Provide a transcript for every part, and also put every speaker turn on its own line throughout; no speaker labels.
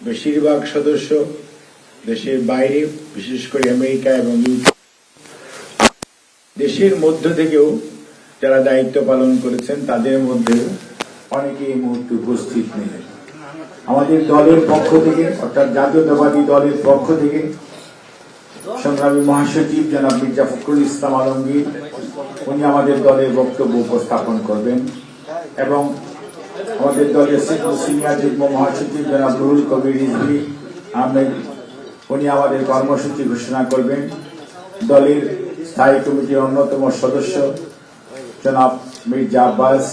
বেশিরভাগ সদস্য দেশের বাইরে, বিশেষ করে আমেরিকা এবং দেশের মধ্য থেকেও যারা দায়িত্ব পালন করেছেন তাদের মধ্যে অনেকে এই মুহূর্তে উপস্থিত নেই। আমাদের দলের পক্ষ থেকে, অর্থাৎ জাতীয়তাবাদী দলের পক্ষ থেকে সংগ্রামী মহাসচিব জনাব মির্জা ফখরুল ইসলাম আলমগীর উনি আমাদের দলের বক্তব্য উপস্থাপন করবেন এবং আমাদের দলের সিনিয়র যুগ্ম মহাসচিব জনাব রুহুল কবির রিজভী আহমেদ উনি আমাদের কর্মসূচি ঘোষণা করবেন। দলের স্থায়ী কমিটির অন্যতম সদস্য জনাব মির্জা আব্বাস,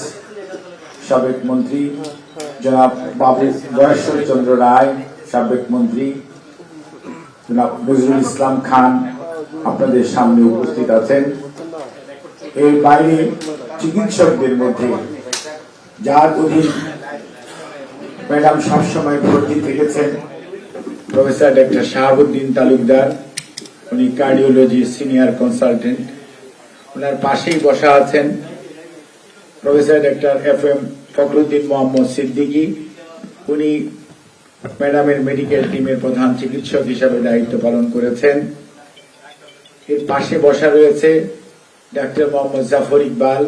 সাবেক মন্ত্রী জনাব বাবু দয়াশ্বর চন্দ্র রায়, সাবেক মন্ত্রী জনাব নজরুল ইসলাম খান আপনাদের সামনে উপস্থিত আছেন। এর বাইরে চিকিৎসকদের মধ্যে যার অধীন ম্যাডাম সবসময় ভর্তি থেকেছেন প্রফেসর ডক্টর শাহাবুদ্দিন তালুকদার, উনি কার্ডিওলজি সিনিয়র কনসালটেন্ট। ওনার পাশেই বসা আছেন professor doctor FM Fakhruddin Mohammad Siddiqui, উনি ম্যাডামের মেডিকেল টিমের প্রধান চিকিৎসক হিসাবে দায়িত্ব পালন করেছেন। এর পাশে বসা রয়েছে ডাক্তার মোহাম্মদ জাফর ইকবাল,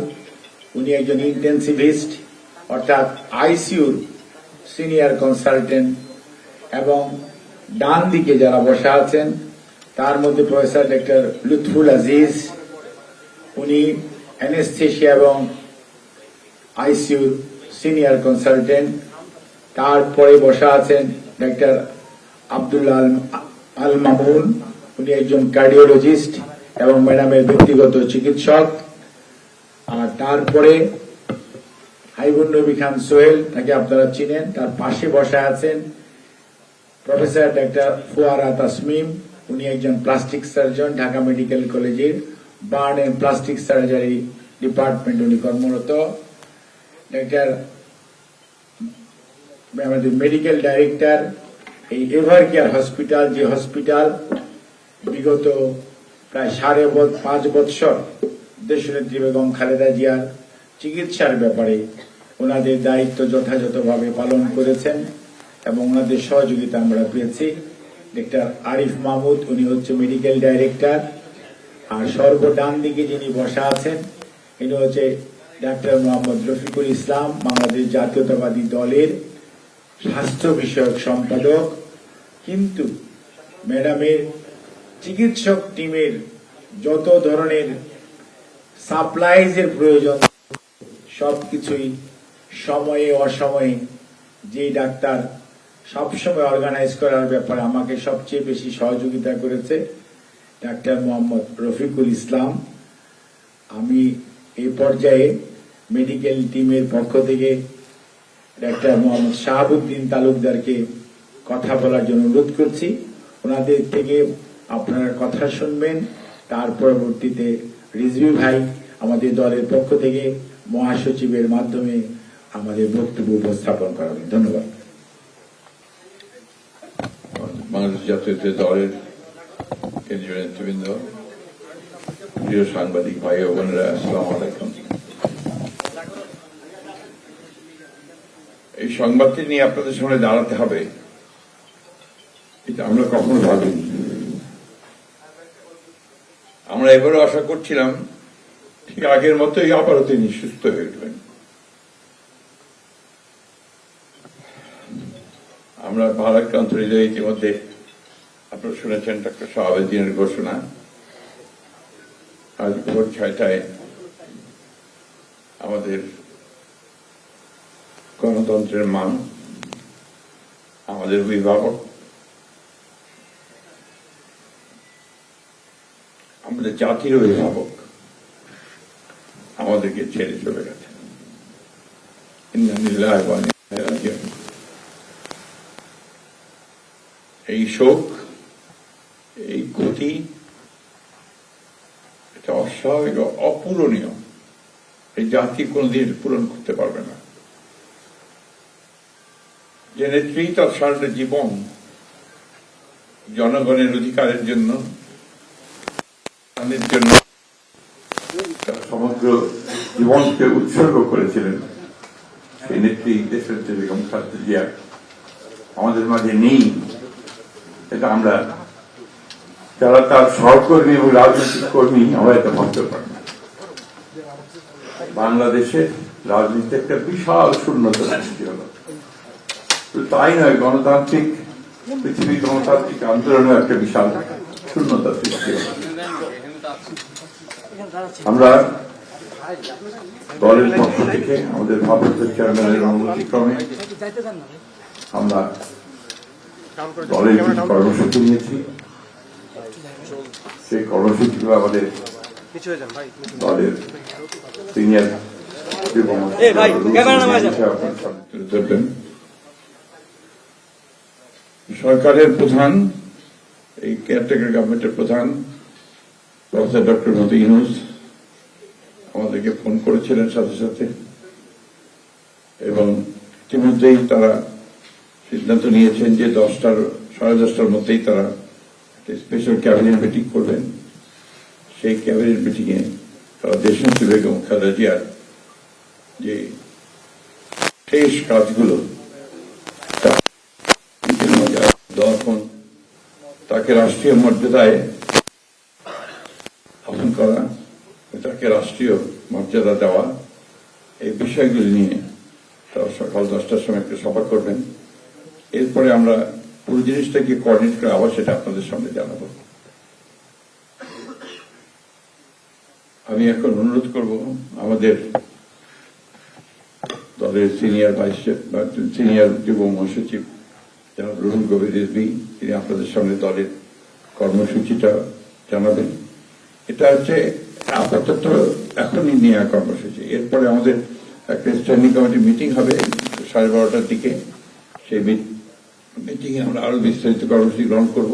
উনি একজন ইন্টেন্সিভিস্ট অর্থাৎ আইসিইউর সিনিয়র কনসালটেন্ট। এবং ডান দিকে যারা বসা আছেন তার মধ্যে প্রফেসর ডক্টর লুৎফুল আজিজ, উনি অ্যানেস্থেশিয়া এবং আইসিইউর সিনিয়র কনসালটেন্ট। তারপরে বসা আছেন ডক্টর আব্দুল্লাহ আল মামুন, উনি একজন কার্ডিওলজিস্ট এবং ম্যাডামের ব্যক্তিগত চিকিৎসক। আর তারপরে হাইবুন নবী খান সোহেল, তাকে আপনারা চিনেন, তার পাশে বসা আছেন প্রফেসর ডক্টর ফুয়ারা তাসমিম, উনি একজন প্লাস্টিক সার্জন, ঢাকা মেডিকেল কলেজের burn and plastic surgery department উনি কর্মরত। ডক্টর আমাদের মেডিকেল ডাইরেক্টর এই এভার কেয়ার হসপিটাল, যে হসপিটাল বিগত প্রায় 5.5 বৎসর দেশনেত্রী বেগম খালেদা জিয়ার চিকিৎসার ব্যাপারে ওনাদের দায়িত্ব যথাযথভাবে পালন করেছেন এবং ওনাদের সহযোগিতা আমরা পেয়েছি। ডক্টর আরিফ মাহমুদ, উনি হচ্ছে মেডিকেল ডাইরেক্টর। আর সর্বডান দিকে যিনি বসা আছেন ইনি হচ্ছে ডাক্তার মোহাম্মদ রফিকুল ইসলাম, বাংলাদেশ জাতীয়তাবাদী দলের স্বাস্থ্য বিষয়ক সম্পাদক। কিন্তু ম্যাডামের চিকিৎসক টিমের যত ধরনের সাপ্লাইজের প্রয়োজন সবকিছুই সময়ে অসময়ে যে ডাক্তার সবসময় অর্গানাইজ করার ব্যাপারে আমাকে সবচেয়ে বেশি সহযোগিতা করেছে ডাক্তার মোহাম্মদ রফিকুল ইসলাম। আমি এই পর্যায়ে মেডিকেল টিমের পক্ষ থেকে ডাক্তার মোহাম্মদ শাহাবুদ্দিন তালুকদারকে কথা বলার জন্য অনুরোধ করছি। ওনাদের থেকে আপনারা কথা শুনবেন, তার পরবর্তীতে রিজভী ভাই আমাদের দলের পক্ষ থেকে মহাসচিবের মাধ্যমে আমাদের বক্তব্য উপস্থাপন করাবেন। ধন্যবাদ।
বাংলাদেশ জাতীয় দলের কেন্দ্রীয় নেতৃবৃন্দ, প্রিয় সাংবাদিক ভাই ও বোনেরা, আসসালামু আলাইকুম। এই সংবাদটি নিয়ে আপনাদের সামনে দাঁড়াতে হবে এটা আমরা কখনো ভাবিনি। আমরা এবারও আশা করছিলাম ঠিক আগের মতোই আবারও তিনি সুস্থ হয়ে উঠবেন। আমরা ভারাক্রান্ত হৃদয়ে ইতিমধ্যে আপনারা শুনেছেন ডক্টর শাহাবুদ্দিনের ঘোষণা। আজ ভোর 6টায় আমাদের গণতন্ত্রের মা, আমাদের অভিভাবক, আমাদের জাতির অভিভাবক আমাদেরকে ছেড়ে চলে গেছে। এই শোক, এই ক্ষতি, এটা অস্বাভাবিক, অপূরণীয়। এই জাতি কোনদিন পূরণ করতে পারবে না। যে নেত্রী তার সারাটা জীবন জনগণের অধিকারের জন্য, তার সমগ্র জীবনকে উৎসর্গ করেছিলেন, সেই নেত্রী দেশনেত্রী বেগম খালেদা জিয়া আমাদের মাঝে নেই, এটা আমরা যারা তার সহকর্মী এবং রাজনৈতিক কর্মী আমরা এটা ভাবতে পারি না। বাংলাদেশে রাজনীতি একটা বিশাল শূন্যতা সৃষ্টি হল। তাই নয়, গণতান্ত্রিক পৃথিবী গণতান্ত্রিক আন্দোলনে একটা বিশাল শূন্যতা সৃষ্টি হল। আমরা দলের পক্ষ থেকে আমাদের ভারপ্রাপ্ত চেয়ারম্যানের অনুমতিক্রমে আমরা দলের কিছু কর্মসূচি নিয়েছি। সেই কর্মসূচিগুলো আমাদের দলের সিনিয়র সরকারের প্রধান, এই কেয়ারটেকার গভর্নমেন্টের প্রধান প্রফেসর ডক্টর মোহাম্মদ ইউনূস আমাদেরকে ফোন করেছিলেন সাথে সাথে, এবং ইতিমধ্যেই তারা সিদ্ধান্ত নিয়েছেন যে 10টার মধ্যেই তারা স্পেশাল ক্যাবিনেট মিটিং করবেন। সেই ক্যাবিনেট মিটিংয়ে তারা দেশনেত্রী বেগম খালেদা জিয়ার যে শেষ কাজগুলো এখন তাকে রাষ্ট্রীয় মর্যাদায় আহ্বান করা, তাকে রাষ্ট্রীয় মর্যাদা দেওয়া, এই বিষয়গুলি নিয়ে তারা সকাল 10টার সময় একটা সভা করবেন। এরপরে আমরা পুরো জিনিসটাকে কোঅর্ডিনেট করে আবার সেটা আপনাদের সামনে জানাবো। আমি এখন অনুরোধ করব আমাদের দলের সিনিয়র যুব মহাসচিব জনাব রুহুল কবির রিজভী, তিনি আপনাদের সামনে দলের কর্মসূচিটা জানাবেন। এটা হচ্ছে আপাতত এখনই নেওয়া কর্মসূচি। এরপরে আমাদের একটা স্ট্যান্ডিং কমিটি মিটিং হবে 12:30টার দিকে। সেই মিটিংয়ে আমরা আরো বিস্তারিত কর্মসূচি গ্রহণ করব,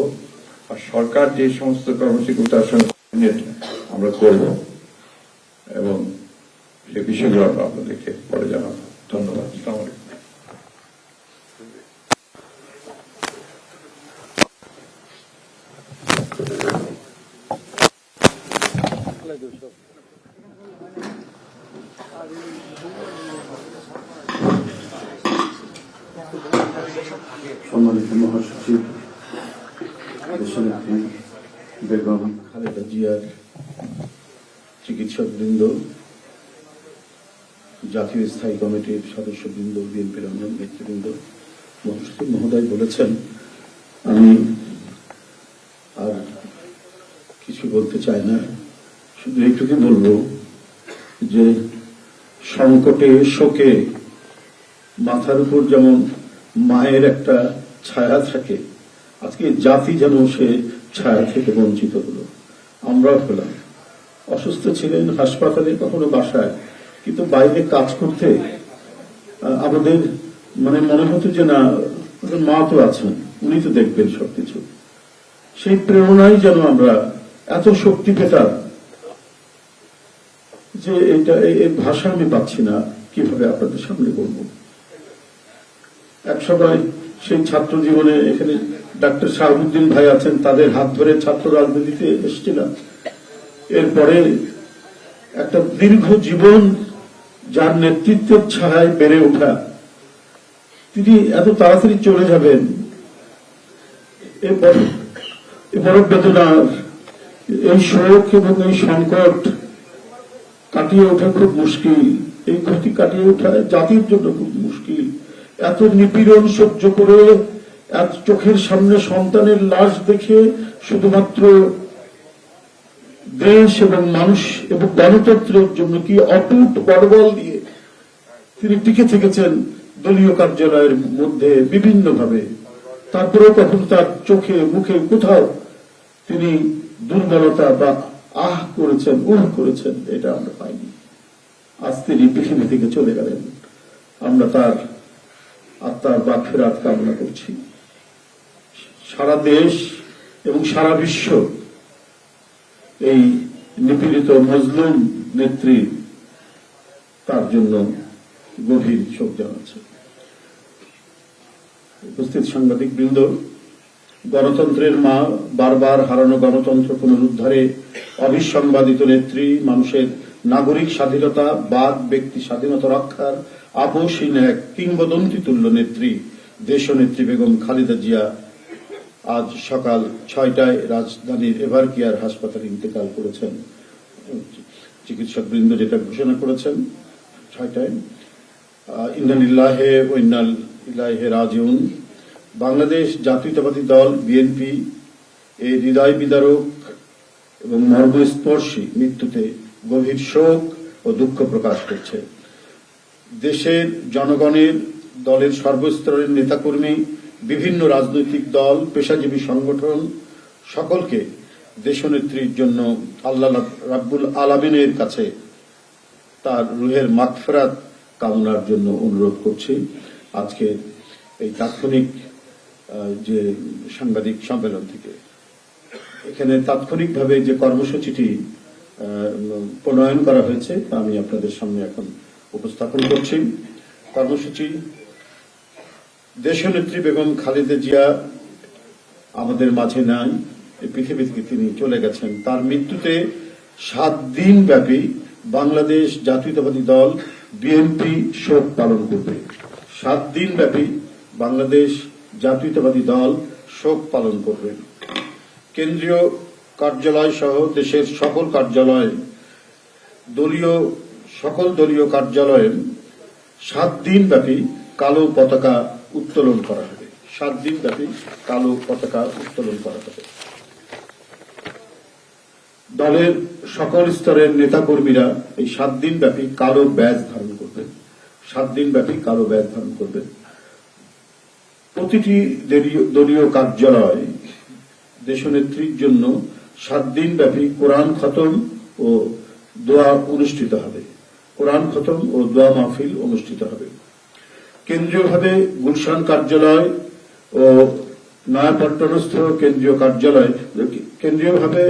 আর সরকার যে সমস্ত কর্মসূচিগুলো তার সঙ্গে আমরা করব, এবং সেই বিষয়গুলো আমরা আপনাদেরকে পরে জানাবো। ধন্যবাদ। আসসালামু আলাইকুম।
সম্মানিত মহাসচিব, দেশনেত্রী বেগম খালেদা জিয়ার চিকিৎসকবৃন্দ, জাতীয় স্থায়ী কমিটির সদস্যবৃন্দ, বিএনপির অন্য নেতৃবৃন্দ, মহাসচিব মহোদয় বলেছেন, আমি আর কিছু বলতে চাই না, শুধু এইটুকু বলব যে সংকটে শোকে মাথার উপর যেমন মায়ের একটা ছায়া থাকে, আজকে জাতি যেন সে ছায়া থেকে বঞ্চিত হলো। আমরাও হলাম। অসুস্থ ছিলেন হাসপাতালে, কখনো বাসায়, কিন্তু বাইরে কাজ করতে আমাদের মনে হতো যে না, মা তো আছেন, উনি তো দেখবেন সবকিছু। সেই প্রেরণাই যেন আমরা এত শক্তি পেতাম যে এটা এর ভাষা আমি পাচ্ছি না কিভাবে আপনাদের সামনে বলবো। এক সময় সেই ছাত্র জীবনে এখানে ডাক্তার শাহাবুদ্দিন ভাই আছেন, তাদের হাত ধরে ছাত্র রাজনীতিতে এসেছিলাম। এরপরে একটা দীর্ঘ জীবন যার নেতৃত্বের ছায়ায় বেড়ে ওঠা, তিনি এত তাড়াতাড়ি চলে যাবেন, বড় বেদনার। এই শোক এবং এই সংকট কাটিয়ে ওঠা খুব মুশকিল, এই ক্ষতি কাটিয়ে ওঠা জাতির জন্য খুব মুশকিল। এত নিপীড়ন সহ্য করে, এত চোখের সামনে সন্তানের লাশ দেখে শুধুমাত্র দেশ এবং মানুষ এবং গণতন্ত্রের জন্য কি অটুট বড়বল দিয়ে তিনি টিকে থেকেছেন দলীয় কার্যালয়ের মধ্যে বিভিন্নভাবে। তারপরেও কখনো তার চোখে মুখে কোথাও তিনি দুর্বলতা বা আহ করেছেন, করেছেন, এটা আমরা পাইনি। আজ তিনি পৃথিবী থেকে চলে গেলেন। আমরা তার আত্মার মাগফিরাত কামনা করছি। সারা দেশ এবং সারা বিশ্ব এই নিপীড়িত মজলুম নেত্রী তার জন্য গভীর শোক জানাচ্ছে। উপস্থিত সাংবাদিক বৃন্দ, গণতন্ত্রের মা, বারবার হারানো গণতন্ত্র পুনরুদ্ধারে অবিসংবাদিত নেত্রী, মানুষের নাগরিক স্বাধীনতা, বাক ব্যক্তি স্বাধীনতা রক্ষার আপসহীন এক কিংবদন্তি তুল্য নেত্রী দেশনেত্রী বেগম খালেদা জিয়া আজ সকাল 6টায় রাজধানীর এভারকেয়ার হাসপাতালে ইন্তেকাল করেছেন। চিকিৎসকবৃন্দ যেটা ঘোষণা করেছেন 6টায়। ইন্না লিল্লাহি ওয়া ইন্না ইলাইহি রাজিউন। বাংলাদেশ জাতীয়তাবাদী দল বিএনপি এই হৃদয় বিদারক এবং মর্মস্পর্শী মৃত্যুতে গভীর শোক ও দুঃখ প্রকাশ করছে। দেশের জনগণের, দলের সর্বস্তরের নেতাকর্মী, বিভিন্ন রাজনৈতিক দল, পেশাজীবী সংগঠন সকলকে দেশনেত্রীর জন্য আল্লাহ রাব্বুল আলামিনের কাছে তার রুহের মাগফিরাত কামনার জন্য অনুরোধ করছি। আজকে এই তাৎক্ষণিক যে সাংবাদিক সম্মেলন থেকে এখানে তাৎক্ষণিকভাবে যে কর্মসূচিটি প্রণয়ন করা হয়েছে তা আমি আপনাদের সামনে এখন উপস্থাপন করছি। কর্মসূচি: দেশনেত্রী বেগম খালেদা জিয়া আমাদের মাঝে নাই, এই পৃথিবী থেকে তিনি চলে গেছেন। তার মৃত্যুতে 7 দিন ব্যাপী বাংলাদেশ জাতীয়তাবাদী দল বিএনপি শোক পালন করবে। 7 দিন ব্যাপী বাংলাদেশ জাতীয়তাবাদী দল শোক পালন করবে। কেন্দ্রীয় কার্যালয় সহ দেশের সকল কার্যালয়, সকল দলীয় কার্যালয়ে 7 দিন ব্যাপী কালো পতাকা উত্তোলন করা হবে। 7 দিন ব্যাপী কালো পতাকা উত্তোলন করা হবে। দলের সকল স্তরের নেতাকর্মীরা এই 7 দিন ব্যাপী কালো ব্যাজ ধারণ করবেন। 7 দিন ব্যাপী কালো ব্যাজ ধারণ করবেন। প্রতিটি দলীয় কার্যালয় দেশনেত্রীর জন্য 7 দিন ব্যাপী কোরআন খতম ও দোয়া অনুষ্ঠিত হবে। কোরআন খতম ও দোয়া মাহফিল অনুষ্ঠিত হবে। কেন্দ্রীয়ভাবে গুলশান কার্যালয় ও নয়াপল্টনস্থ কেন্দ্রীয় কার্যালয়, কেন্দ্রীয়ভাবে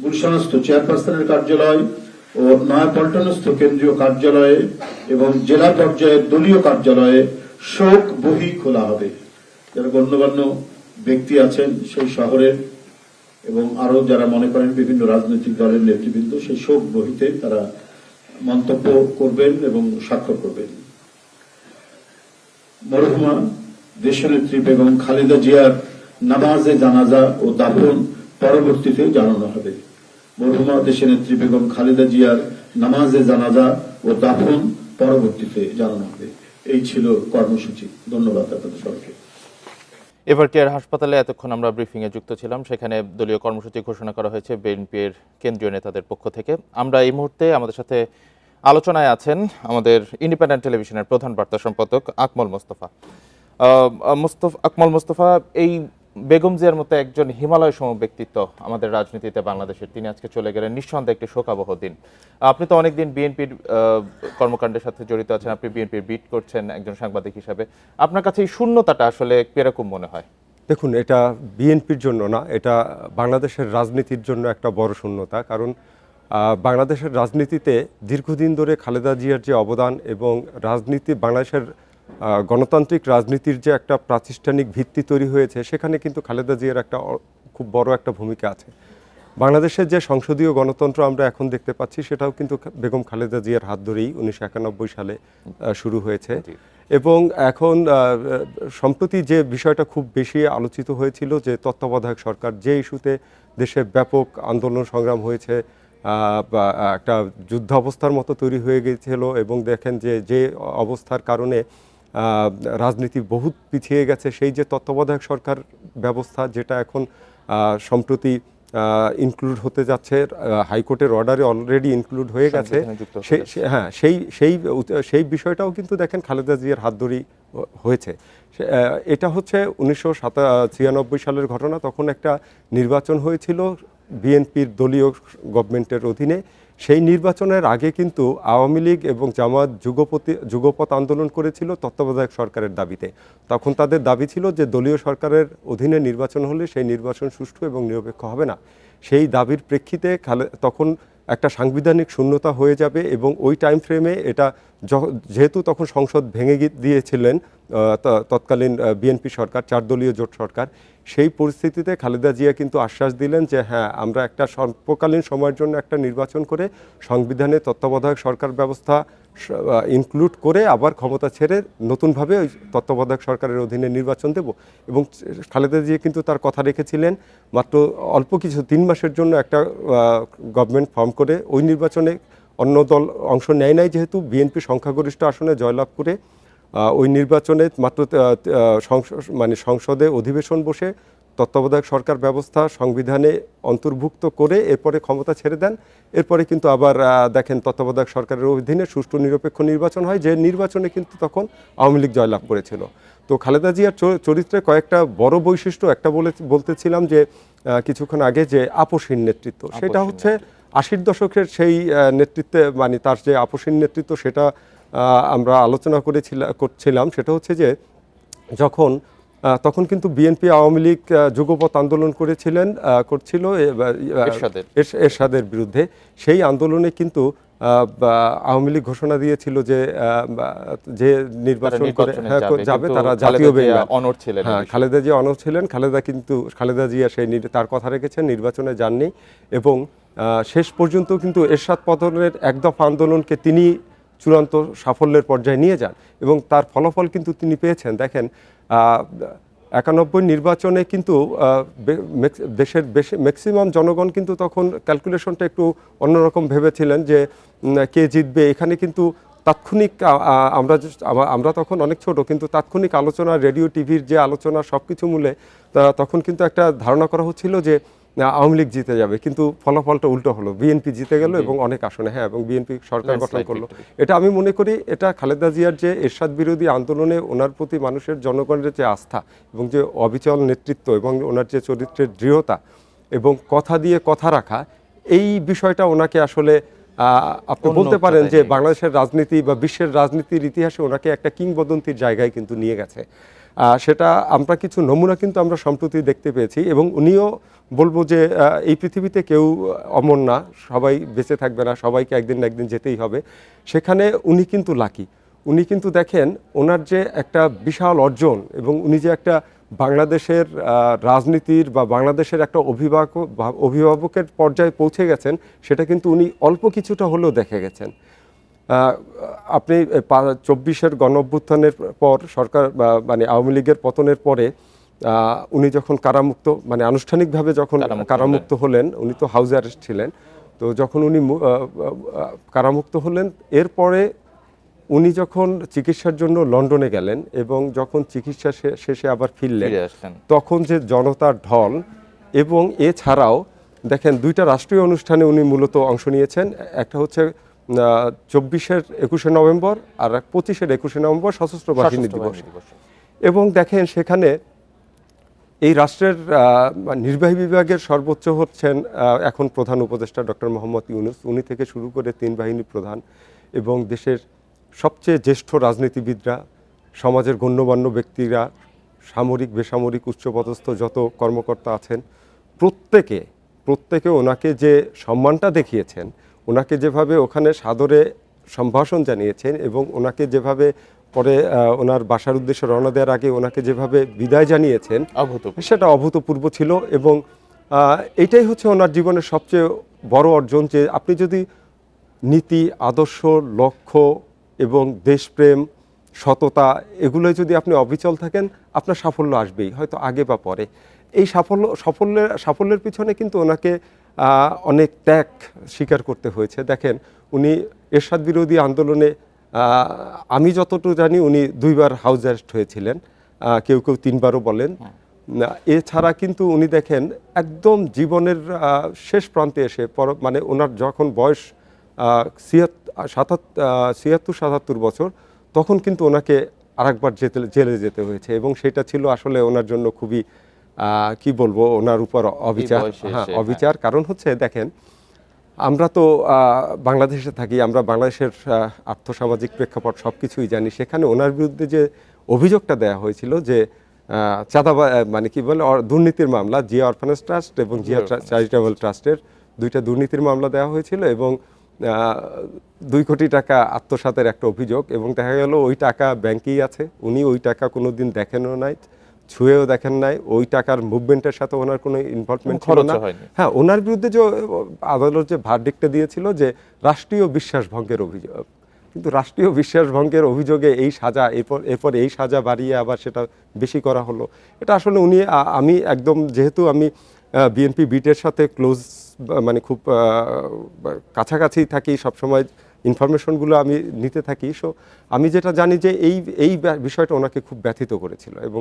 গুলশানস্থ চেয়ারপারসনের কার্যালয় ও নয়াপল্টনস্থ কেন্দ্রীয় কার্যালয়ে এবং জেলা পর্যায়ের দলীয় কার্যালয়ে শোক বহি খোলা হবে। যারা গণ্যমান্য ব্যক্তি আছেন সেই শহরের এবং আরো যারা মনে করেন বিভিন্ন রাজনৈতিক দলের নেতৃবৃন্দ, সেই শোক বহিতে তারা মন্তব্য করবেন এবং স্বাক্ষর করবেন। মরহুমা দেশনেত্রী বেগম খালেদা জিয়ার নামাজে জানাজা ও দাফন পরবর্তীতে জানানো হবে। মরহুমা দেশনেত্রী বেগম খালেদা জিয়ার নামাজে জানাজা ও দাফন পরবর্তীতে জানানো হবে। এই ছিল কর্মসূচি। ধন্যবাদ আপনাদের সবাইকে।
এভারকেয়ার হাসপাতালে এতক্ষণ আমরা ব্রিফিং এ যুক্ত ছিলাম। সেখানে দলীয় কর্মসূচি ঘোষণা করা হয়েছে বিএনপির কেন্দ্রীয় নেতাদের পক্ষ থেকে। আমরা এই মুহূর্তে আমাদের সাথে আলোচনায় আছেন আমাদের ইন্ডিপেন্ডেন্ট টেলিভিশনের প্রধান বার্তা সম্পাদক আকমল মোস্তফা। আকমল মোস্তফা, এই বেগম জিয়ার মতো একজন হিমালয় সম ব্যক্তিত্ব আমাদের রাজনীতিতে বাংলাদেশের, তিনি আজকে চলে গেলেন, নিঃসন্দেহে একটি শোকাবহ দিন। আপনি তো অনেকদিন বিএনপির কর্মকাণ্ডের সাথে জড়িত আছেন, আপনি বিএনপির বিট করছেন একজন সাংবাদিক হিসাবে। আপনার কাছে এই শূন্যতাটা আসলে কিরকম মনে হয়?
দেখুন, এটা বিএনপির জন্য না, এটা বাংলাদেশের রাজনীতির জন্য একটা বড় শূন্যতা। কারণ বাংলাদেশের রাজনীতিতে দীর্ঘদিন ধরে খালেদা জিয়ার যে অবদান এবং বাংলাদেশের গণতান্ত্রিক রাজনীতির যে একটা প্রাতিষ্ঠানিক ভিত্তি তৈরি হয়েছে, সেখানে কিন্তু খালেদা জিয়ার একটা খুব বড় একটা ভূমিকা আছে। বাংলাদেশের যে সংসদীয় গণতন্ত্র আমরা এখন দেখতে পাচ্ছি, সেটাও কিন্তু বেগম খালেদা জিয়ার হাত ধরেই 1991 সালে শুরু হয়েছে। এবং এখন সম্প্রতি যে বিষয়টা খুব বেশি আলোচিত হয়েছিল, যে তত্ত্বাবধায়ক সরকার, যে ইস্যুতে দেশে ব্যাপক আন্দোলন সংগ্রাম হয়েছে, একটা যুদ্ধাবস্থার মতো তৈরি হয়ে গিয়েছিল এবং দেখেন যে অবস্থার কারণে রাজনীতি বহুত পিছিয়ে গেছে, সেই যে তত্ত্বাবধায়ক সরকার ব্যবস্থা, যেটা এখন সম্প্রতি ইনক্লুড হতে যাচ্ছে, হাইকোর্টের অর্ডারে অলরেডি ইনক্লুড হয়ে গেছে, হ্যাঁ, সেই বিষয়টাও কিন্তু দেখেন খালেদা জিয়ার হাত ধরেই হয়েছে। এটা হচ্ছে 1996 সালের ঘটনা। তখন একটা নির্বাচন হয়েছিল বিএনপির দলীয় গভর্নমেন্টের অধীনে। সেই নির্বাচনের আগে কিন্তু আওয়ামী লীগ এবং জামাত যুগপৎ আন্দোলন করেছিল তত্ত্বাবধায়ক সরকারের দাবিতে। তখন তাদের দাবি ছিল যে দলীয় সরকারের অধীনে নির্বাচন হলে সেই নির্বাচন সুষ্ঠু এবং নিরপেক্ষ হবে না। সেই দাবির প্রেক্ষিতে তখন একটা সাংবিধানিক শূন্যতা হয়ে যাবে এবং ওই টাইম ফ্রেমে এটা যেহেতু তখন সংসদ ভেঙে দিয়েছিলেন তৎকালীন বিএনপি সরকার, 4 দলীয় জোট সরকার, সেই পরিস্থিতিতে খালেদা জিয়া কিন্তু আশ্বাস দিলেন যে হ্যাঁ, আমরা একটা স্বল্পকালীন সময়ের জন্য একটা নির্বাচন করে সংবিধানে তত্ত্বাবধায়ক সরকার ব্যবস্থা ইনক্লুড করে আবার ক্ষমতা ছেড়ে নতুনভাবে ওই তত্ত্বাবধায়ক সরকারের অধীনে নির্বাচন দেব। এবং খালেদা জিয়া কিন্তু তার কথা রেখেছিলেন, মাত্র অল্প কিছু 3 মাসের জন্য একটা গভর্নমেন্ট ফর্ম করে ওই নির্বাচনে অন্য দল অংশ নেয় নাই, যেহেতু বিএনপি সংখ্যাগরিষ্ঠ আসনে জয়লাভ করে ওই নির্বাচনে মাত্র সংসদে অধিবেশন বসে তত্ত্বাবধায়ক সরকার ব্যবস্থা সংবিধানে অন্তর্ভুক্ত করে এরপরে ক্ষমতা ছেড়ে দেন। এরপরে কিন্তু আবার দেখেন তত্ত্বাবধায়ক সরকারের অধীনে সুষ্ঠু নিরপেক্ষ নির্বাচন হয়, যে নির্বাচনে কিন্তু তখন আওয়ামী লীগ জয়লাভ করেছিল। তো খালেদা জিয়ার চরিত্রে কয়েকটা বড় বৈশিষ্ট্য, একটা বলতেছিলাম যে কিছুক্ষণ আগে, যে আপসহীন নেতৃত্ব, সেটা হচ্ছে 80-র দশকের সেই নেতৃত্বে, মানে তার যে আপসহীন নেতৃত্ব, সেটা আমরা আলোচনা করছিলাম। সেটা হচ্ছে যে তখন কিন্তু বিএনপি আওয়ামী লীগ যুগপৎ আন্দোলন করছিল এরশাদের বিরুদ্ধে। সেই আন্দোলনে কিন্তু আওয়ামী লীগ ঘোষণা দিয়েছিল যে নির্বাচন করে যাবে তারা জাতীয়
অনড় ছিলেন।
খালেদা জিয়া অনড় ছিলেন। খালেদা জিয়া তার কথা রেখেছেন, নির্বাচনে যাননি এবং শেষ পর্যন্ত কিন্তু এরশাদ পতনের একদফা আন্দোলনকে তিনি চূড়ান্ত সাফল্যের পর্যায়ে নিয়ে যান এবং তার ফলাফল কিন্তু তিনি পেয়েছেন। দেখেন 91 নির্বাচনে কিন্তু দেশের ম্যাক্সিমাম জনগণ কিন্তু তখন ক্যালকুলেশনটা একটু অন্যরকম ভেবেছিলেন যে কে জিতবে। এখানে কিন্তু তাৎক্ষণিক আমরা তখন অনেক ছোট, কিন্তু তাৎক্ষণিক আলোচনা, রেডিও টিভির যে আলোচনা, সব কিছু মিলে তখন কিন্তু একটা ধারণা করা হচ্ছিল যে আওয়ামী লীগ জিতে যাবে, কিন্তু ফলাফলটা উল্টো হলো, বিএনপি জিতে গেল এবং অনেক আসনে, এবং বিএনপি সরকার গঠন করলো। এটা আমি মনে করি এটা খালেদা জিয়ার যে এরশাদ বিরোধী আন্দোলনে ওনার প্রতি মানুষের, জনগণের যে আস্থা এবং যে অবিচল নেতৃত্ব এবং ওনার যে চরিত্রের দৃঢ়তা এবং কথা দিয়ে কথা রাখা, এই বিষয়টা ওনাকে আসলে আপনি বলতে পারেন যে বাংলাদেশের রাজনীতি বা বিশ্বের রাজনীতির ইতিহাসে ওনাকে একটা কিংবদন্তির জায়গায় কিন্তু নিয়ে গেছে। সেটা আমরা কিছু নমুনা কিন্তু আমরা সম্প্রতি দেখতে পেয়েছি এবং উনিও বলবো যে এই পৃথিবীতে কেউ অমর না, সবাই বেঁচে থাকবে না, সবাইকে একদিন না একদিন যেতেই হবে। সেখানে উনি কিন্তু লাকি। উনি কিন্তু দেখেন ওনার যে একটা বিশাল অর্জন এবং উনি যে একটা বাংলাদেশের রাজনীতির বা বাংলাদেশের একটা অভিভাবকের পর্যায়ে পৌঁছে গেছেন, সেটা কিন্তু উনি অল্প কিছুটা হলেও দেখে গেছেন। আপনি 24-এর গণঅভ্যুত্থানের পর সরকার মানে আওয়ামী লীগের পতনের পরে উনি যখন কারামুক্ত, মানে আনুষ্ঠানিকভাবে যখন কারামুক্ত হলেন, উনি তো হাউস অ্যারেস্ট ছিলেন, তো যখন উনি কারামুক্ত হলেন, এরপরে উনি যখন চিকিৎসার জন্য লন্ডনে গেলেন এবং যখন চিকিৎসা শেষে আবার ফিরলেন, তখন যে জনতার ঢল, এবং এছাড়াও দেখেন 2টা রাষ্ট্রীয় অনুষ্ঠানে উনি মূলত অংশ নিয়েছেন। একটা হচ্ছে 24-এর 21শে নভেম্বর আর 25-এর 21শে নভেম্বর সশস্ত্র বাহিনী দিবস। এবং দেখেন সেখানে এই রাষ্ট্রের নির্বাহী বিভাগের সর্বোচ্চ হচ্ছেন এখন প্রধান উপদেষ্টা ডক্টর মোহাম্মদ ইউনূস, উনি থেকে শুরু করে 3 বাহিনী প্রধান এবং দেশের সবচেয়ে জ্যেষ্ঠ রাজনীতিবিদরা, সমাজের গণ্যমান্য ব্যক্তিরা, সামরিক বেসামরিক উচ্চপদস্থ যত কর্মকর্তা আছেন, প্রত্যেকে ওনাকে যে সম্মানটা দেখিয়েছেন, ওনাকে যেভাবে ওখানে সাদরে সম্ভাষণ জানিয়েছেন এবং ওনাকে যেভাবে পরে ওনার বাসার উদ্দেশ্যে রওনা দেওয়ার আগে ওনাকে যেভাবে বিদায় জানিয়েছেন, সেটা অভূতপূর্ব ছিল। এবং এটাই হচ্ছে ওনার জীবনের সবচেয়ে বড় অর্জন, যে আপনি যদি নীতি, আদর্শ, লক্ষ্য এবং দেশপ্রেম, সততা, এগুলোই যদি আপনি অবিচল থাকেন, আপনার সাফল্য আসবেই, হয়তো আগে বা পরে। এই সাফল্যের পিছনে কিন্তু ওনাকে অনেক ত্যাগ স্বীকার করতে হয়েছে। দেখেন উনি এরশাদ বিরোধী আন্দোলনে, আমি যতটুকু জানি, উনি 2বার হাউস অ্যারেস্ট হয়েছিলেন, কেউ 3বারও বলেন। এছাড়া কিন্তু উনি দেখেন একদম জীবনের শেষ প্রান্তে এসে, মানে ওনার যখন বয়স 76-77 বছর, তখন কিন্তু ওনাকে আরেকবার জেলে যেতে হয়েছে এবং সেটা ছিল আসলে ওনার জন্য খুবই কি বলবো, ওনার উপর অবিচার। কারণ হচ্ছে দেখেন, আমরা তো বাংলাদেশে থাকি, আমরা বাংলাদেশের আর্থসামাজিক প্রেক্ষাপট সব কিছুই জানি। সেখানে ওনার বিরুদ্ধে যে অভিযোগটা দেওয়া হয়েছিল যে মানে কি বলে, দুর্নীতির মামলা, জিয়া অরফানেজ ট্রাস্ট এবং জিয়া চ্যারিটেবল ট্রাস্টের 2টা দুর্নীতির মামলা দেওয়া হয়েছিল এবং 2 কোটি টাকা আত্মসাতের একটা অভিযোগ। এবং দেখা গেল ওই টাকা ব্যাংকেই আছে, উনি ওই টাকা কোনোদিন দেখেনও নাই, ছুঁয়েও দেখেন নাই, ওই টাকার মুভমেন্টের সাথে ওনার কোনো ইনভলভমেন্ট ছিল না। হ্যাঁ, ওনার বিরুদ্ধে যে আদালত যে ভার্ডিক্টটা দিয়েছিল যে রাষ্ট্রীয় বিশ্বাস ভঙ্গের অভিযোগ, কিন্তু রাষ্ট্রীয় বিশ্বাস ভঙ্গের অভিযোগে এই সাজা, এরপর এই সাজা বাড়িয়ে আবার সেটা বেশি করা হলো, এটা আসলে উনি আমি একদম, যেহেতু আমি বিএনপি বিটের সাথে ক্লোজ, মানে খুব কাছাকাছি থাকি, সবসময় ইনফরমেশনগুলো আমি নিতে থাকি, সো আমি যেটা জানি যে এই বিষয়টা ওনাকে খুব ব্যথিত করেছিল এবং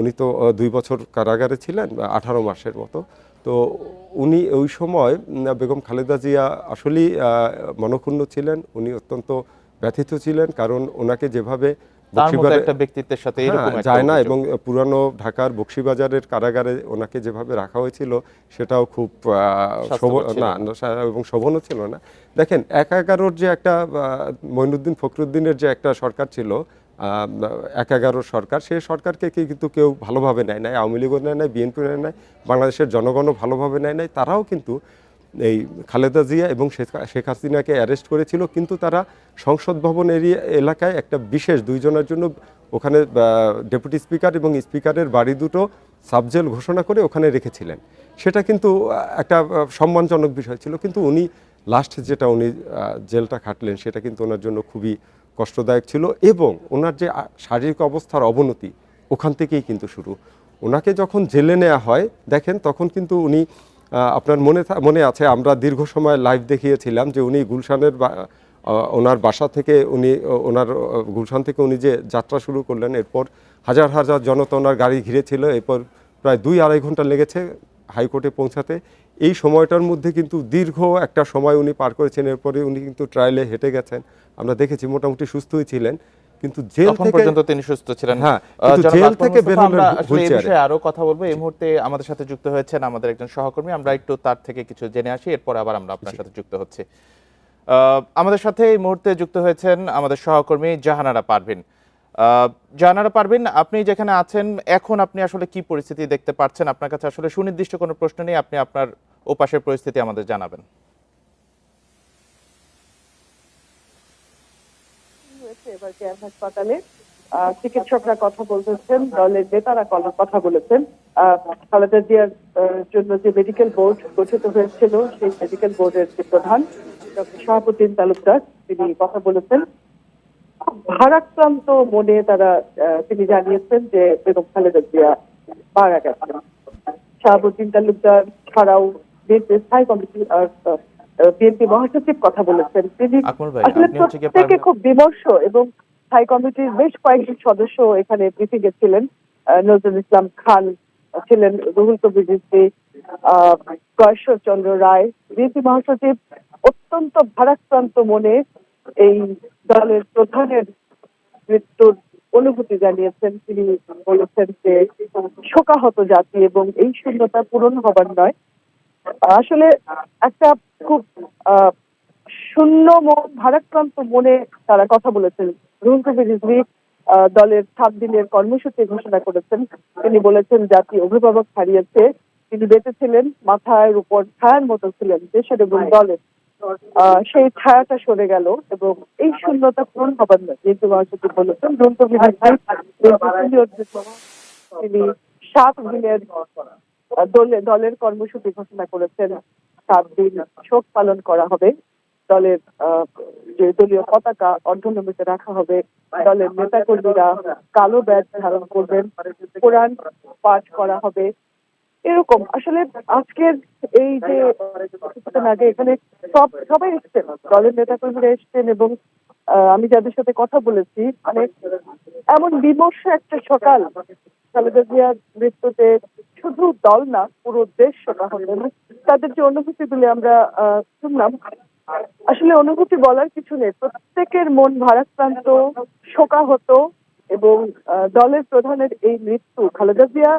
উনি তো 2 বছর কারাগারে ছিলেন, 18 মাসের মতো। তো উনি ওই সময় বেগম খালেদা জিয়া আসলেই মনক্ষুণ্ণ ছিলেন, উনি অত্যন্ত ব্যথিত ছিলেন, কারণ ওনাকে যেভাবে
তার মতো একটা ব্যক্তিত্বের সাথে এরকম একটা
যায় না,
অভিযোগ।
এবং পুরানো ঢাকার বকশীবাজারের কারাগারে ওনাকে যেভাবে রাখা হয়েছিল সেটাও খুব
স্বাস্থ্যকর ছিল
এবং শোভনও ছিল না। দেখেন 1/11 যে একটা মঈনুদ্দিন ফখরুদ্দিনের যে একটা সরকার ছিল, 1/11 সরকার, সেই সরকারকে কিন্তু কেউ ভালোভাবে নেয় নাই, আওয়ামী লীগও নেয় নাই, বিএনপি নেয় নাই, বাংলাদেশের জনগণও ভালোভাবে নেয় নাই। তারাও কিন্তু এই খালেদা জিয়া এবং শেখ হাসিনাকে অ্যারেস্ট করেছিল, কিন্তু তারা সংসদ ভবন এলাকায় একটা বিশেষ 2 জনের জন্য ওখানে ডেপুটি স্পিকার এবং স্পিকারের বাড়ি দুটো সাবজেল ঘোষণা করে ওখানে রেখেছিলেন। সেটা কিন্তু একটা সম্মানজনক বিষয় ছিল, কিন্তু উনি লাস্ট যেটা উনি জেলটা খাটলেন সেটা কিন্তু ওনার জন্য খুবই কষ্টদায়ক ছিল, এবং ওনার যে শারীরিক অবস্থার অবনতি ওখান থেকেই কিন্তু শুরু। ওনাকে যখন জেলে নেওয়া হয়, দেখেন তখন কিন্তু উনি, আপনার মনে আছে, আমরা দীর্ঘ সময় লাইভ দেখিয়েছিলাম যে উনি গুলশানের ওনার বাসা থেকে ওনার গুলশান থেকে উনি যে যাত্রা শুরু করলেন, এরপর হাজার হাজার জনতা ওনার গাড়ি ঘিরেছিল, এরপর প্রায় 2-2.5 ঘন্টা লেগেছে হাইকোর্টে পৌঁছাতে। এই সময়টার মধ্যে কিন্তু দীর্ঘ একটা সময় উনি পার করেছেন, এরপরে উনি কিন্তু ট্রায়ালে হেঁটে গেছেন, আমরা দেখেছি মোটামুটি সুস্থই ছিলেন, কিন্তু জেল
তখন
থেকে
পর্যন্ত তিনি সুস্থ ছিলেন।
হ্যাঁ, কিন্তু
জনাব
জেল
আকমল
থেকে বের
মোস্তফা,
হলেন
আমরা আসলে এই
হুইলচেয়ারে।
বিষয়ে আরো কথা বলবো। এই মুহূর্তে আমাদের সাথে যুক্ত হয়েছেন আমাদের একজন সহকর্মী, আমরা একটু তার থেকে কিছু জেনে আসি, এরপর আবার আমরা আপনার সাথে যুক্ত হচ্ছি। আমাদের সাথে এই মুহূর্তে যুক্ত হয়েছেন আমাদের সহকর্মী জাহানারা পারভিন। জাহানারা পারভিন, আপনি যেখানে আছেন এখন, আপনি আসলে কি পরিস্থিতি দেখতে পাচ্ছেন? আপনার কাছে আসলে সুনির্দিষ্ট কোনো প্রশ্ন নেই, আপনি আপনার ওপাশের পরিস্থিতি আমাদের জানাবেন।
এবার কেয়ার হাসপাতালে চিকিৎসকরা কথা বলতেছেন, দলের নেতারা কথা বলেছেন। খালেদা জিয়ার জন্য যে মেডিকেল বোর্ড গঠিত হয়েছিল, সেই মেডিকেল বোর্ডের যে প্রধান ডক্টর শাহাবুদ্দিন তালুকদার, তিনি কথা বলেছেন। খুব ভারাক্রান্ত মনে তিনি জানিয়েছেন যে বেগম খালেদা জিয়া মারা গেছেন। শাহাবুদ্দিন তালুকদার ছাড়াও বিএনপি স্থায়ী কমিটি আর বিএনপি মহাসচিব কথা বলেছেন। তিনি
আকমল ভাই,
আসলে
আপনি হচ্ছে কি
প্রত্যেকে খুব বিমর্ষ, এবং স্থায়ী কমিটির বেশ কয়েকজন সদস্য এখানে ব্রিফিংয়ে ছিলেন। নজরুল ইসলাম খান ছিলেন, রুহুল কবির রিজভী, কয়েশ্বর চন্দ্র রায়। বিএনপি মহাসচিব অত্যন্ত ভারাক্রান্ত মনে এই দলের প্রধানের মৃত্যুর অনুভূতি জানিয়েছেন। তিনি বলেছেন যে শোকাহত জাতি এবং এই শূন্যতা পূরণ হবার নয়। আসলে একটা খুব শূন্য মন, ভারাক্রান্ত মনে তারা কথা বলেছেন। রুহুল কবির রিজভী দলের 7 দিনের কর্মসূচি ঘোষণা করেছেন। তিনি বলেছেন জাতি অভিভাবক হারিয়েছে, তিনি বেঁচে ছিলেন, মাথার উপর ছায়ার মতো ছিলেন দেশের এবং দলের। সেই ছায়াটা সরে গেল এবং এই শূন্যতা পূরণ হবার নয়। যেহেতু মহাসচিব বলেছেন, রুহুল কবির রিজভী তিনি 7 দিনের দলের কর্মসূচি ঘোষণা করেছেন। 7 দিন শোক পালন করা হবে, দলের যে দলীয় পতাকা অর্ধনমিতে রাখা হবে, দলের নেতাকর্মীরা কালো ব্যাজ ধারণ করবেন, কোরআন পাঠ করা হবে। এরকম আসলে আজকের এই যে কিছুক্ষণ আগে এখানে সবাই এসছেন, দলের নেতাকর্মীরা এসছেন, এবং আমি যাদের সাথে কথা বলেছি, মানে এমন বিমর্ষ একটা সকাল। খালেদা জিয়ার মৃত্যুতে শুধু দল না, পুরো দেশ শোকাহত। তাদের যে অনুভূতিগুলি আমরা শুনলাম, আসলে অনুভূতি বলার কিছু নেই। প্রত্যেকের মন ভারাক্রান্ত, শোকাহত, এবং দলের প্রধানের এই মৃত্যু, খালেদা জিয়া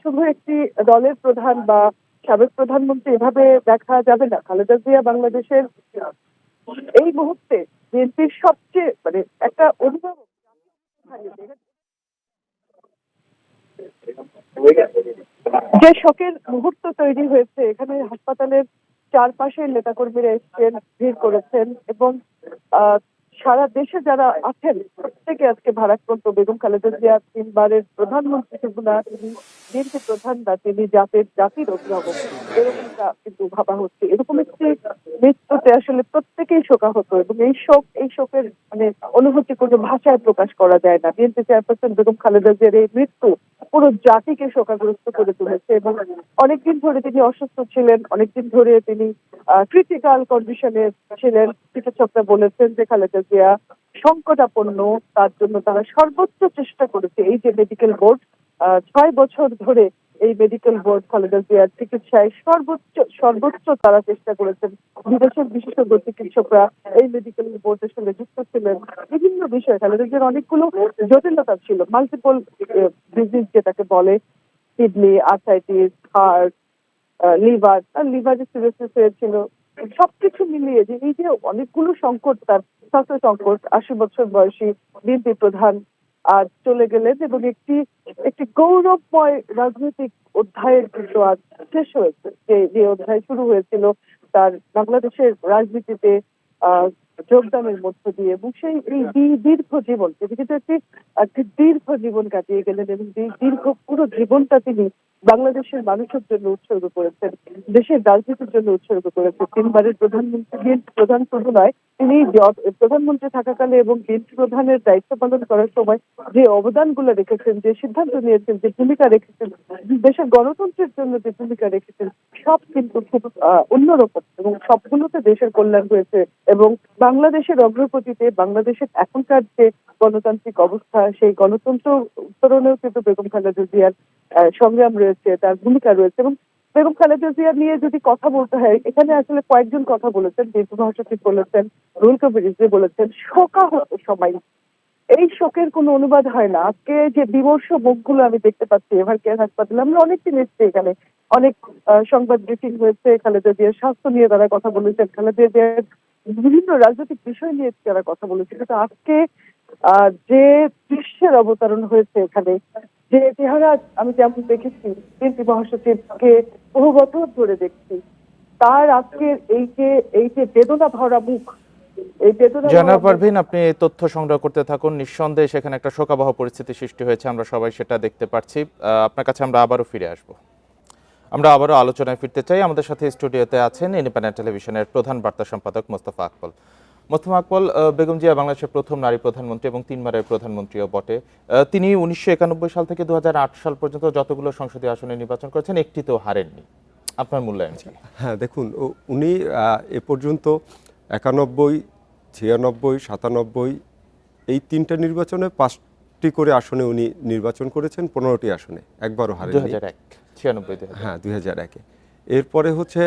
শুধু একটি দলের প্রধান বা সাবেক প্রধানমন্ত্রী এভাবে দেখা যাবে না। খালেদা জিয়া বাংলাদেশের এই মুহূর্তে বিএনপির সবচেয়ে একটা অভিভাবক। যে শোকের মুহূর্ত তৈরি হয়েছে, এখানে হাসপাতালের চারপাশের নেতাকর্মীরা এসেছেন, ভিড় করেছেন, এবং সারা দেশে যারা আছেন প্রত্যেকে আজকে ভারাক্রান্ত। বেগম খালেদা জিয়া 3 বারের প্রধানমন্ত্রী শুধু না, তিনি বিএনপি প্রধান না, তিনি জাতির অভিভাবক। এরকমটা কিন্তু ভাবা হচ্ছে। এরকম একটি মৃত্যুতে আসলে প্রত্যেকেই শোকাহত এবং এই শোকের মানে অনুভূতি কোনো ভাষায় প্রকাশ করা যায় না। বিএনপি চেয়ারপারসন বেগম খালেদা জিয়ার এই মৃত্যু পুরো জাতিকে শোকাগ্রস্ত করে তুলেছে এবং অনেকদিন ধরে তিনি অসুস্থ ছিলেন, অনেকদিন ধরে তিনি ক্রিটিক্যাল কন্ডিশনে ছিলেন। চিকিৎসকরা বলেছেন যে খালেদা জিয়া সংকটাপন্ন, তার জন্য তারা সর্বোচ্চ চেষ্টা করেছে। এই যে মেডিকেল বোর্ড 6 বছর ধরে এই মেডিকেল বোর্ড খালেদা জিয়ার চিকিৎসায় সর্বোচ্চ তারা চেষ্টা করেছেন। বিদেশের বিশেষজ্ঞ চিকিৎসকরা এই মেডিকেল বোর্ডের সঙ্গে যুক্ত ছিলেন। বিভিন্ন বিষয়ে খালেদা জিয়ার অনেকগুলো জটিলতা ছিল, মাল্টিপল ডিজিজ যেটাকে বলে, কিডনি, আর্থাইটিস, হার্ট, লিভার, তার লিভারে সিরোসিস হয়েছিল। সবকিছু মিলিয়ে যে এই যে অনেকগুলো সংকট, তার স্বাস্থ্য সংকট, 80 বছর বয়সী বিএনপি প্রধান আজ চলে গেলেন এবং একটি গৌরবময় রাজনৈতিক অধ্যায়ের কিন্তু আজ শেষ হয়েছে। যে অধ্যায় শুরু হয়েছিল তার বাংলাদেশের রাজনীতিতে যোগদানের মধ্য দিয়ে এবং সেই এই দীর্ঘ জীবন, তিনি কিন্তু একটি দীর্ঘ জীবন কাটিয়ে গেলেন এবং দীর্ঘ পুরো জীবনটা তিনি বাংলাদেশের মানুষের জন্য উৎসর্গ করেছেন, দেশের রাজনীতির জন্য উৎসর্গ করেছেন। 3 বারের প্রধানমন্ত্রী, প্রধান শুধু নয়, তিনি প্রধানমন্ত্রী থাকাকালে এবং বিএনপি প্রধানের দায়িত্ব পালন করার সময় যে অবদানগুলো রেখেছেন, যে সিদ্ধান্ত নিয়েছেন, যে ভূমিকা রেখেছেন, দেশের গণতন্ত্রের জন্য যে ভূমিকা রেখেছেন, সব কিন্তু খুব অন্যরকম এবং সবগুলোতে দেশের কল্যাণ হয়েছে এবং বাংলাদেশের অগ্রগতিতে, বাংলাদেশের এখনকার যে গণতান্ত্রিক অবস্থা, সেই গণতন্ত্র উত্তরণেও কিন্তু বেগম খালেদা জিয়ার সংগ্রাম রয়েছে, তার ভূমিকা রয়েছে। এবং বেগম খালেদা জিয়া নিয়ে যদি কথা বলতে হয়, এখানে আসলে কয়েকজন কথা বলেছেন, বিএনপি মহাসচিব বলেছেন, রুহুল কবির রিজভী বলেছেন, শোকাহত সবাই। এই শোকের কোনো অনুবাদ হয় না। আজকে যে বিমর্ষ মুখগুলো আমি দেখতে পাচ্ছি এভার কেয়ার হাসপাতালে, আমরা অনেকদিন এসেছি এখানে, অনেক সংবাদ ব্রিফিং হয়েছে, খালেদা জিয়ার স্বাস্থ্য নিয়ে তারা কথা বলেছেন, খালেদা জিয়ার বিভিন্ন রাজনৈতিক বিষয় নিয়ে তারা কথা বলেছে। কিন্তু আজকে যে দৃশ্যের অবতারণ হয়েছে এখানে, যে চেহারা আমি যেমন দেখেছি বিএনপি মহাসচিবকে বহু বছর ধরে দেখছি, তার আজকের এই যে বেদনা ভরা মুখ, এই বেদনা
জনাব পারভীন, আপনি তথ্য সংগ্রহ করতে থাকুন। নিঃসন্দেহে সেখানে একটা শোকাবহ পরিস্থিতি সৃষ্টি হয়েছে, আমরা সবাই সেটা দেখতে পাচ্ছি। আপনার কাছে আমরা আবারও ফিরে আসব। আমরা আবারও আলোচনায় ফিরতে চাই। আমাদের সাথে স্টুডিওতে আছেন ইন্ডিপেন্ডেন্ট টেলিভিশনের প্রধান বার্তা সম্পাদক মোস্তফা আকমল। মোস্তফা আকমল, বেগম জিয়া বাংলাদেশের প্রথম নারী প্রধানমন্ত্রী এবং 3 বারের প্রধানমন্ত্রীও বটে। তিনি 1991 সাল থেকে 2008 সাল পর্যন্ত যতগুলো সংসদীয় আসনে নির্বাচন করেছেন, একটিতেও হারেননি। আপনার মূল্যায়ন কি?
হ্যাঁ, দেখুন, উনি এ পর্যন্ত 91, 96, 97 এই 3টা নির্বাচনে 5টি করে আসনে উনি নির্বাচন করেছেন, 15টি আসনে, একবারও হারেননি।
2001, 96,
হ্যাঁ, 2001-এ। এরপরে হচ্ছে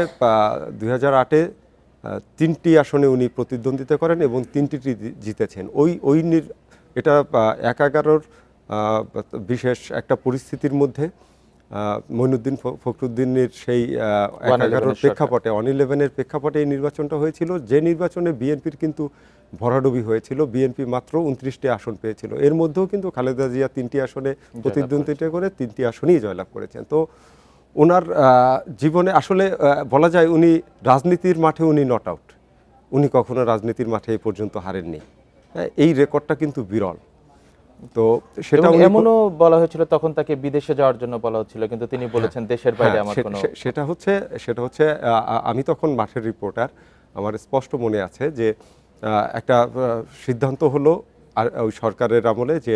2008-এ 3টি আসনে উনি প্রতিদ্বন্দ্বিতা করেন এবং 3টি জিতেছেন। এটা 11-11 বিশেষ একটা পরিস্থিতির মধ্যে মঈনুদ্দিন ফখরুদ্দিনের সেই 11-11 প্রেক্ষাপটে, 111-এর প্রেক্ষাপটে এই নির্বাচনটা হয়েছিল, যে নির্বাচনে বিএনপির কিন্তু ভরাডুবি হয়েছিল। বিএনপি মাত্র 29টি আসন পেয়েছিল। এর মধ্যেও কিন্তু খালেদা জিয়া 3টি আসনে প্রতিদ্বন্দ্বিতা করে 3টি আসনেই জয়লাভ করেছেন। তো ওনার জীবনে আসলে বলা যায় উনি রাজনীতির মাঠে উনি নট আউট, উনি কখনো রাজনীতির মাঠে এই পর্যন্ত হারেননি। এই রেকর্ডটা কিন্তু বিরল। তো সেটা
এমনও বলা হয়েছিল তখন তাকে বিদেশে যাওয়ার জন্য বলা হচ্ছিল, কিন্তু তিনি বলেছেন দেশের বাইরে আমার কোনো।
সেটা হচ্ছে আমি তখন মাঠের রিপোর্টার, আমার স্পষ্ট মনে আছে যে একটা সিদ্ধান্ত হলো আর ওই সরকারের আমলে যে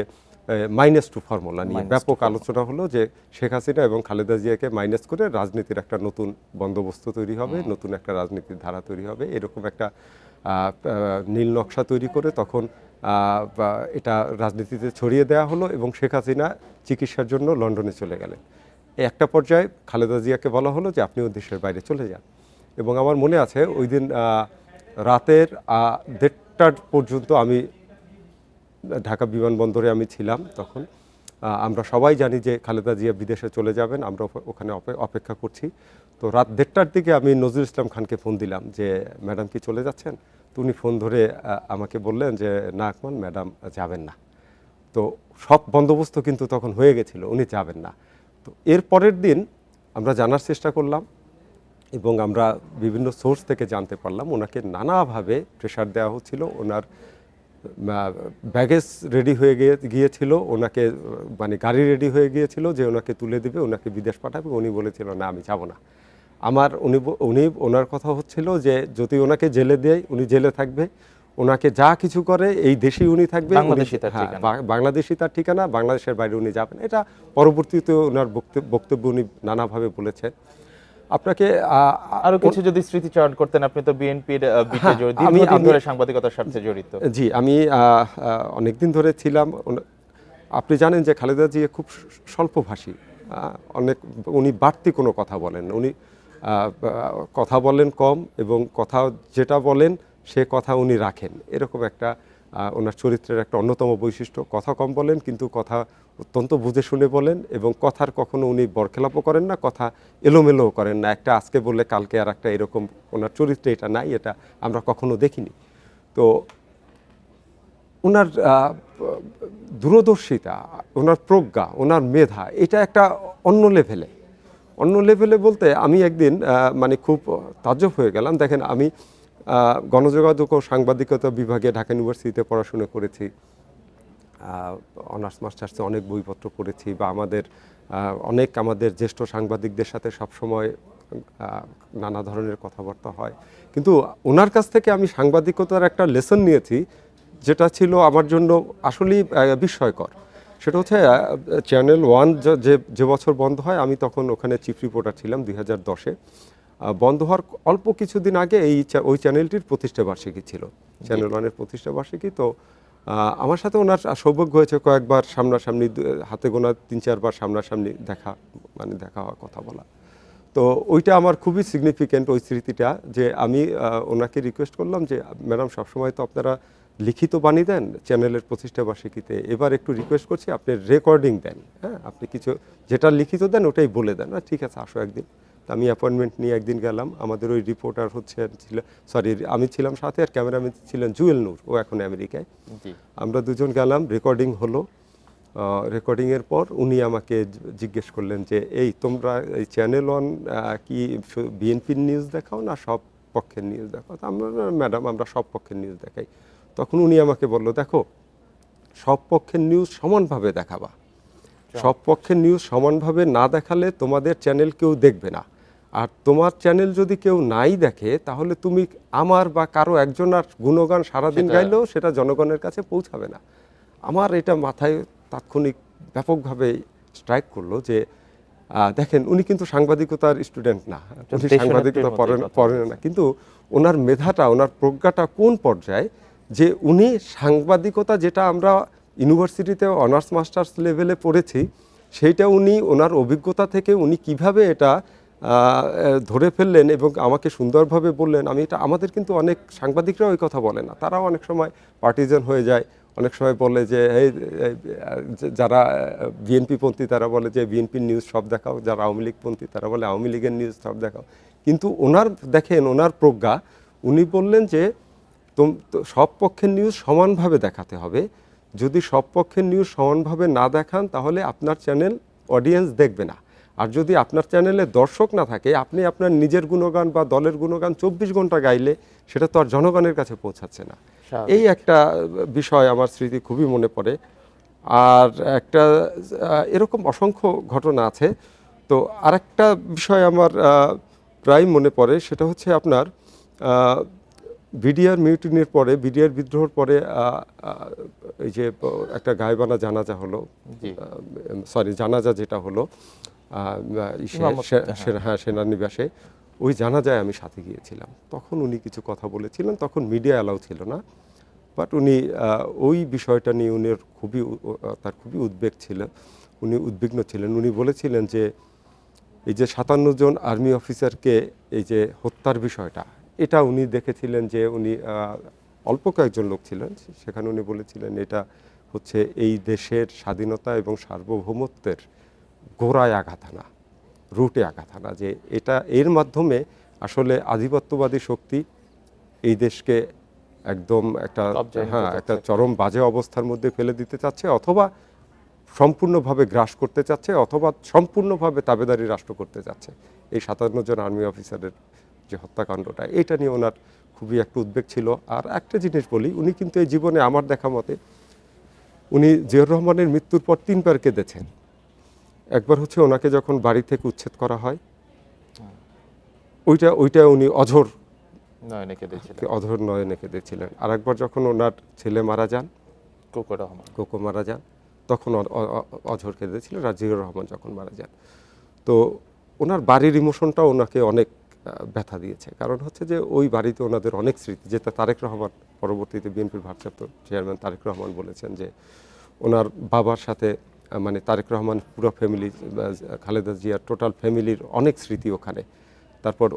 -2 ফর্মুলা নিয়ে ব্যাপক আলোচনা হলো যে শেখ হাসিনা এবং খালেদা জিয়াকে মাইনাস করে রাজনীতির একটা নতুন বন্দোবস্ত তৈরি হবে, নতুন একটা রাজনীতির ধারা তৈরি হবে, এরকম একটা নীল নকশা তৈরি করে তখন এটা রাজনীতিতে ছড়িয়ে দেওয়া হলো এবং শেখ হাসিনা চিকিৎসার জন্য লন্ডনে চলে গেলেন। একটা পর্যায়ে খালেদা জিয়াকে বলা হলো যে আপনিও দেশের বাইরে চলে যান। এবং আমার মনে আছে ওই দিন রাতের 1:30টা পর্যন্ত আমি ঢাকা বিমানবন্দরে আমি ছিলাম। তখন আমরা সবাই জানি যে খালেদা জিয়া বিদেশে চলে যাবেন, আমরা ওখানে অপেক্ষা করছি। তো রাত 1:30টার দিকে আমি নজরুল ইসলাম খানকে ফোন দিলাম যে ম্যাডাম কি চলে যাচ্ছেন? তো উনি ফোন ধরে আমাকে বললেন যে না আকমল, ম্যাডাম যাবেন না। তো সব বন্দোবস্ত কিন্তু তখন হয়ে গেছিল, উনি যাবেন না। তো এর পরের দিন আমরা জানার চেষ্টা করলাম এবং আমরা বিভিন্ন সোর্স থেকে জানতে পারলাম ওনাকে নানাভাবে প্রেশার দেওয়া হচ্ছিল, ওনার ব্যাগেজ রেডি হয়ে গিয়েছিল, ওনাকে মানে গাড়ি রেডি হয়ে গিয়েছিল যে ওনাকে তুলে দিবে, ওনাকে বিদেশ পাঠাবে। উনি বলেছিল না, আমি যাব না। উনি ওনার কথা হচ্ছিল যে যদি ওনাকে জেলে দেয় উনি জেলে থাকবে, ওনাকে যা কিছু করে এই দেশেই উনি থাকবে,
বাংলাদেশই তার
হ্যাঁ,
ঠিকানা।
বাংলাদেশই তার ঠিকানা, বাংলাদেশের বাইরে উনি যাবেন। এটা পরবর্তীতে ওনার বক্তব্য উনি নানাভাবে বলেছেন। আপনাকে
আরো কিছু যদি স্মৃতিচারণ করতেন, আপনি তো বিএনপির বিটে
হ্যাঁ,
জড়িত,
আমি-
দীর্ঘদিন
আমি-
ধরে সাংবাদিকতার সাথে জড়িত।
জি, আমি অনেকদিন ধরে ছিলাম। আপনি জানেন যে খালেদা জিয়া খুব স্বল্পভাষী, অনেক, উনি বাড়তি কোনো কথা বলেন না। উনি কথা বলেন কম, এবং কথা যেটা বলেন সে কথা উনি রাখেন, এরকম একটা ওনার চরিত্রের একটা অন্যতম বৈশিষ্ট্য। কথা কম বলেন কিন্তু কথা অত্যন্ত বুঝে শুনে বলেন, এবং কথার কখনো উনি বরখেলাপও করেন না, কথা এলোমেলোও করেন না, একটা আজকে বললে কালকে আর একটা, এরকম ওনার চরিত্রে এটা নাই, এটা আমরা কখনো দেখিনি। তো ওনার দূরদর্শিতা, ওনার প্রজ্ঞা, ওনার মেধা, এটা একটা অন্য লেভেলে বলতে আমি একদিন মানে খুব তাজ্জব হয়ে গেলাম। দেখেন, আমি গণযোগাযোগ ও সাংবাদিকতা বিভাগে ঢাকা ইউনিভার্সিটিতে পড়াশোনা করেছি, অনার্স মাস্টার্সে অনেক বইপত্র পড়েছি, বা আমাদের জ্যেষ্ঠ সাংবাদিকদের সাথে সবসময় নানা ধরনের কথাবার্তা হয়। কিন্তু ওনার কাছ থেকে আমি সাংবাদিকতার একটা লেসন নিয়েছি, যেটা ছিল আমার জন্য আসলেই বিস্ময়কর। সেটা হচ্ছে চ্যানেল 1 যে বছর বন্ধ হয়, আমি তখন ওখানে চিফ রিপোর্টার ছিলাম 2010-এ। বন্ধ হওয়ার অল্প কিছুদিন আগে ওই চ্যানেলটির প্রতিষ্ঠা বার্ষিকী ছিল, চ্যানেল 1-এর প্রতিষ্ঠা বার্ষিকী। তো আমার সাথে ওনার সৌভাগ্য হয়েছে কয়েকবার সামনাসামনি, হাতে গোনা 3-4 বার সামনাসামনি দেখা হওয়া, কথা বলা। তো ওইটা আমার খুবই সিগনিফিক্যান্ট, ওই স্মৃতিটা, যে আমি ওনাকে রিকোয়েস্ট করলাম যে ম্যাডাম, সবসময় তো আপনারা লিখিত বাণী দেন চ্যানেলের প্রতিষ্ঠা বার্ষিকীতে, এবার একটু রিকোয়েস্ট করছি আপনি রেকর্ডিং দেন, হ্যাঁ, আপনি কিছু যেটা লিখিত দেন ওটাই বলে দেন। ঠিক আছে, আসো একদিন। আমি অ্যাপয়েন্টমেন্ট নিয়ে একদিন গেলাম। আমাদের ওই রিপোর্টার আমি ছিলাম সাথে, আর ক্যামেরাম্যান ছিলেন জুয়েল নূর, ও এখন আমেরিকায়। আমরা দুজন গেলাম, রেকর্ডিং হলো। রেকর্ডিংয়ের পর উনি আমাকে জিজ্ঞেস করলেন যে তোমরা এই চ্যানেল 1 কি বিএনপির নিউজ দেখাও না সব পক্ষের নিউজ দেখাও? আমরা, ম্যাডাম, আমরা সব পক্ষের নিউজ দেখাই। তখন উনি আমাকে বলল, দেখো, সব পক্ষের নিউজ সমানভাবে দেখাবা, সব পক্ষের নিউজ সমানভাবে না দেখালে তোমাদের চ্যানেল কেউ দেখবে না, আর তোমার চ্যানেল যদি কেউ নাই দেখে তাহলে তুমি আমার বা কারো একজনের গুণগান সারাদিন গাইলেও সেটা জনগণের কাছে পৌঁছাবে না। আমার এটা মাথায় তাৎক্ষণিক ব্যাপকভাবে স্ট্রাইক করলো যে দেখেন, উনি কিন্তু সাংবাদিকতার স্টুডেন্ট না, উনি সাংবাদিকতা পড়েন না, কিন্তু ওনার মেধাটা, ওনার প্রজ্ঞাটা কোন পর্যায়ে, যে উনি সাংবাদিকতা যেটা আমরা ইউনিভার্সিটিতে অনার্স মাস্টার্স লেভেলে পড়েছি, সেইটা উনি ওনার অভিজ্ঞতা থেকে উনি কিভাবে এটা ধরে ফেললেন এবং আমাকে সুন্দরভাবে বললেন। আমাদের কিন্তু অনেক সাংবাদিকরা ওই কথা বলে না, তারাও অনেক সময় পার্টিজান হয়ে যায়, অনেক সময় বলে যে যারা বিএনপি পন্থী তারা বলে যে বিএনপির নিউজ সব দেখাও, যারা আওয়ামী লীগ পন্থী তারা বলে আওয়ামী লীগের নিউজ সব দেখাও। কিন্তু ওনার প্রজ্ঞা, উনি বললেন যে সব পক্ষের নিউজ সমানভাবে দেখাতে হবে, যদি সব পক্ষের নিউজ সমানভাবে না দেখান তাহলে আপনার চ্যানেল অডিয়েন্স দেখবে না, আর যদি আপনার চ্যানেলে দর্শক না থাকে, আপনি আপনার নিজের গুণগান বা দলের গুণগান 24 ঘন্টা গাইলে সেটা তো আর জনগণের কাছে পৌঁছাচ্ছে না। এই একটা বিষয় আমার স্মৃতি খুবই মনে পড়ে। আর একটা এরকম অসংখ্য ঘটনা আছে। তো আরেকটা বিষয় আমার প্রায় মনে পড়ে, সেটা হচ্ছে আপনার বিডিআর মিউটিনির পরে, বিডিআর বিদ্রোহের পরে এই যে একটা গায়েবানা জানাজা হলো, জানাজা যেটা হলো সেনানিবাসে, ওই জানাজায় আমি সাথে গিয়েছিলাম। তখন উনি কিছু কথা বলেছিলেন, তখন মিডিয়া অ্যালাউ ছিল না, বাট উনি ওই বিষয়টা নিয়ে তার খুবই উদ্বিগ্ন ছিলেন। উনি বলেছিলেন যে এই যে 57 জন আর্মি অফিসারকে এই যে হত্যার বিষয়টা, এটা উনি দেখেছিলেন যে উনি অল্প কয়েকজন লোক ছিলেন সেখানে, উনি বলেছিলেন এটা হচ্ছে এই দেশের স্বাধীনতা এবং সার্বভৌমত্বের গোড়ায় আঘাত হানা, রুটে আঘাত হানা, যে এর মাধ্যমে আসলে আধিপত্যবাদী শক্তি এই দেশকে একদম একটা চরম বাজে অবস্থার মধ্যে ফেলে দিতে চাচ্ছে, অথবা সম্পূর্ণভাবে গ্রাস করতে চাচ্ছে, অথবা সম্পূর্ণভাবে তাবেদারি রাষ্ট্র করতে চাচ্ছে। এই 57 জন আর্মি অফিসারের যে হত্যাকাণ্ডটা, এটা নিয়ে ওনার খুবই একটা উদ্বেগ ছিল। আর একটা জিনিস বলি, উনি কিন্তু এই জীবনে আমার দেখা মতে উনি জিয়াউর রহমানের মৃত্যুর পর 3 বার কেঁদেছেন। একবার হচ্ছে ওনাকে যখন বাড়ি থেকে উচ্ছেদ করা হয়, ওইটা উনি অঝোর
নয়নে কেঁদেছিলেন
অধর নয়নে কেঁদেছিলেন। আরেকবার যখন ওনার ছেলে মারা যান,
কোকো রহমান।
কোকো মারা যান, তখন অঝোর কেঁদেছিলেন। রাজিউর রহমান যখন মারা যান, তো ওনার বাড়ির ইমোশনটা ওনাকে অনেক ব্যথা দিয়েছে। কারণ হচ্ছে যে ওই বাড়িতে ওনাদের অনেক স্মৃতি, যেটা তারেক রহমান পরবর্তীতে বিএনপির ভারপ্রাপ্ত চেয়ারম্যান তারেক রহমান বলেছেন যে ওনার বাবার সাথে মানে তারেক রহমান পুরো ফ্যামিলি, খালেদা জিয়ার টোটাল ফ্যামিলির অনেক স্মৃতি ওখানে। তারপর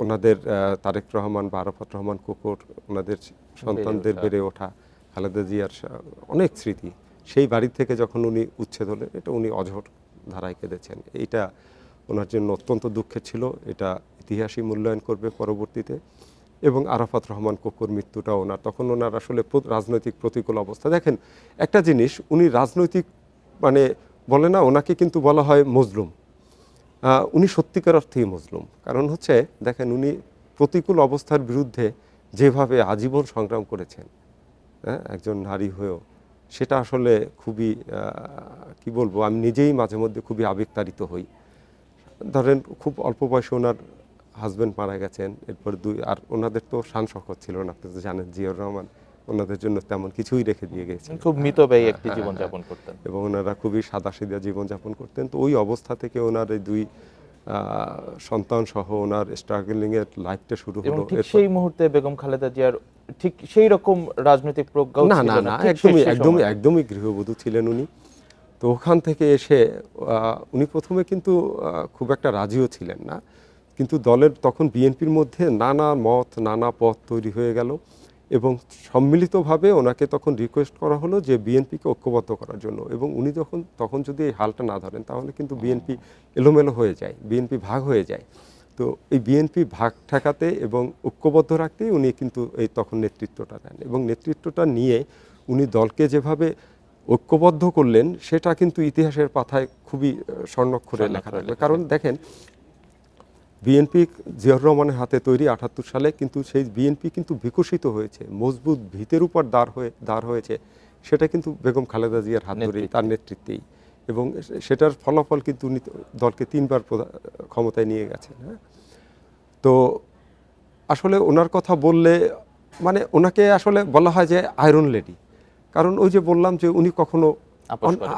ওনাদের তারেক রহমান বা আরাফাত রহমান কোকোর ওনাদের সন্তানদের বেড়ে ওঠা, খালেদা জিয়ার অনেক স্মৃতি, সেই বাড়ি থেকে যখন উনি উচ্ছেদ হলেন, এটা উনি অঝোর ধারায় কেঁদেছেন। এইটা ওনার জন্য অত্যন্ত দুঃখের ছিল। এটা ইতিহাসই মূল্যায়ন করবে পরবর্তীতে। এবং আরাফাত রহমান কোকোর মৃত্যুটা ওনার, তখন ওনার আসলে রাজনৈতিক প্রতিকূল অবস্থা। দেখেন একটা জিনিস, উনি রাজনৈতিক মানে বলে না, ওনাকে কিন্তু বলা হয় মজলুম। উনি সত্যিকার অর্থেই মজলুম। কারণ হচ্ছে দেখেন, উনি প্রতিকূল অবস্থার বিরুদ্ধে যেভাবে আজীবন সংগ্রাম করেছেন, একজন নারী হয়েও, সেটা আসলে খুবই কি বলবো, আমি নিজেই মাঝে মধ্যে খুবই আবেগতাড়িত হই। ধরেন খুব অল্প বয়সে ওনার হাজব্যান্ড মারা গেছেন, এরপর আর ওনাদের তো শান শওকত ছিল না, আপনি তো জানেন জিয়াউর রহমান ওনাদের জন্য তেমন কিছুই রেখে দিয়ে গেছেন,
খুব মিতব্যয়ী একটি জীবন যাপন করতেন
এবং ওনারা খুবই সাদাসিধা জীবনযাপন করতেন। তো ওই অবস্থা থেকে ওনার এই দুই সন্তান সহ ওনার স্ট্রাগলিং এর লাইফটা শুরু
এবং
হলো।
ঠিক সেই মুহূর্তে বেগম খালেদা জিয়ার ঠিক সেই রকম রাজনৈতিক প্রজ্ঞাও
না
ছিল
না না,
ঠিক সেই সময়ে।
একদমই গৃহবধূ ছিলেন উনি। তো ওখান থেকে এসে উনি প্রথমে কিন্তু খুব একটা রাজিও ছিলেন না, কিন্তু দলের তখন বিএনপির মধ্যে নানা মত নানা পথ তৈরি হয়ে গেল, এবং সম্মিলিতভাবে ওনাকে তখন রিকোয়েস্ট করা হলো যে বিএনপিকে ঐক্যবদ্ধ করার জন্য। এবং উনি তখন যদি এই হালটা না ধরেন, তাহলে কিন্তু বিএনপি এলোমেলো হয়ে যায়, বিএনপি ভাগ হয়ে যায়। তো এই বিএনপি ভাগ ঠেকাতে এবং ঐক্যবদ্ধ রাখতেই উনি কিন্তু এই তখন নেতৃত্বটা নেন, এবং নেতৃত্বটা নিয়ে উনি দলকে যেভাবে ঐক্যবদ্ধ করলেন, সেটা কিন্তু ইতিহাসের পাতায় খুবই স্বর্ণাক্ষরে লেখা থাকবে। কারণ দেখেন, বিএনপি জিয়াউর রহমানের হাতে তৈরি ৭৮ সালে, কিন্তু সেই বিএনপি কিন্তু বিকশিত হয়েছে, মজবুত ভিতের উপর দাঁড় হয়েছে, সেটা কিন্তু বেগম খালেদা জিয়ার হাত ধরেই, তার নেতৃত্বেই। এবং সেটার ফলাফল কিন্তু উনি দলকে 3বার ক্ষমতায় নিয়ে গেছেন। হ্যাঁ, তো আসলে ওনার কথা বললে মানে ওনাকে আসলে বলা হয় যে আয়রন লেডি। কারণ ওই যে বললাম যে উনি কখনো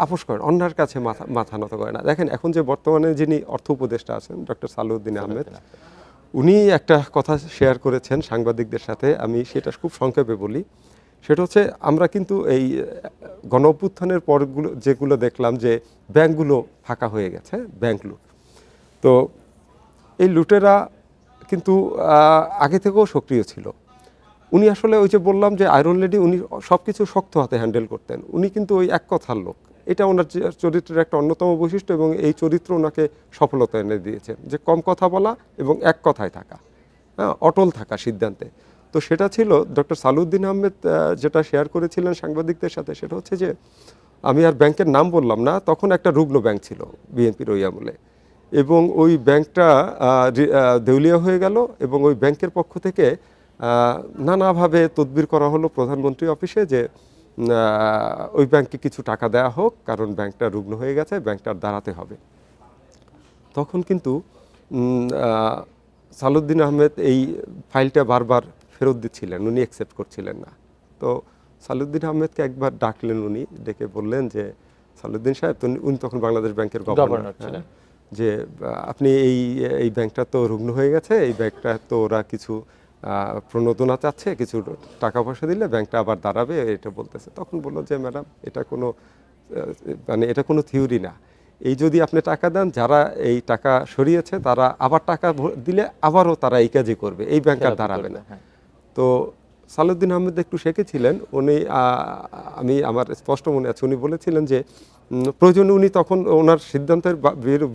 আপোষ করেন, অন্যার কাছে মাথা নত করে না। দেখেন এখন যে বর্তমানে যিনি অর্থ উপদেষ্টা আছেন ডক্টর সালেউদ্দিন আহমেদ, উনি একটা কথা শেয়ার করেছেন সাংবাদিকদের সাথে, আমি সেটা খুব সংক্ষেপে বলি। সেটা হচ্ছে, আমরা কিন্তু এই গণ অভ্যুত্থানের পরগুলো যেগুলো দেখলাম যে ব্যাংকগুলো ফাঁকা হয়ে গেছে, ব্যাংক লুট। তো এই লুটেরা কিন্তু আগে থেকেও সক্রিয় ছিল। উনি আসলে ওই যে বললাম যে আয়রন লেডি, উনি সব কিছু শক্ত হাতে হ্যান্ডেল করতেন। উনি কিন্তু ওই এক কথার লোক, এটা ওনার চরিত্রের একটা অন্যতম বৈশিষ্ট্য, এবং এই চরিত্র ওনাকে সফলতা এনে দিয়েছে, যে কম কথা বলা এবং এক কথায় থাকা, হ্যাঁ, অটল থাকা সিদ্ধান্তে। তো সেটা ছিল ডক্টর সালেউদ্দিন আহমেদ যেটা শেয়ার করেছিলেন সাংবাদিকদের সাথে, সেটা হচ্ছে যে, আমি আর ব্যাংকের নাম বললাম না, তখন একটা রুগ্ন ব্যাংক ছিল বিএনপির ওই আমলে, এবং ওই ব্যাংকটা দেউলিয়া হয়ে গেল, এবং ওই ব্যাংকের পক্ষ থেকে নানাভাবে তদবির করা হলো প্রধানমন্ত্রী অফিসে যে ওই ব্যাংকে কিছু টাকা দেওয়া হোক, কারণ ব্যাংকটা রুগ্ন হয়ে গেছে, ব্যাংকটা দাঁড়াতে হবে। তখন কিন্তু সালেউদ্দিন আহমেদ এই ফাইলটা বারবার ফেরত দিচ্ছিলেন, উনি অ্যাকসেপ্ট করছিলেন না। তো সালেউদ্দিন আহমেদকে একবার ডাকলেন, উনি ডেকে বললেন যে, সালেউদ্দিন সাহেব, উনি তখন বাংলাদেশ ব্যাংকের গভর্নর ছিলেন, যে আপনি এই ব্যাংকটা তো রুগ্ন হয়ে গেছে, এই ব্যাংকটা তো ওরা কিছু প্রণোদনা চাচ্ছে, কিছু টাকা পয়সা দিলে ব্যাংকটা আবার দাঁড়াবে, এটা বলতেছে। তখন বললো যে, ম্যাডাম, এটা কোনো থিওরি না, এই যদি আপনি টাকা দেন, যারা এই টাকা সরিয়েছে তারা আবার টাকা দিলে আবারও তারা এই কাজই করবে, এই ব্যাংক আর দাঁড়াবে না। তো সালেউদ্দিন আহমেদ একটু শেখেছিলেন, উনি আমার স্পষ্ট মনে আছে, উনি বলেছিলেন যে প্রয়োজনে উনি তখন ওনার সিদ্ধান্তের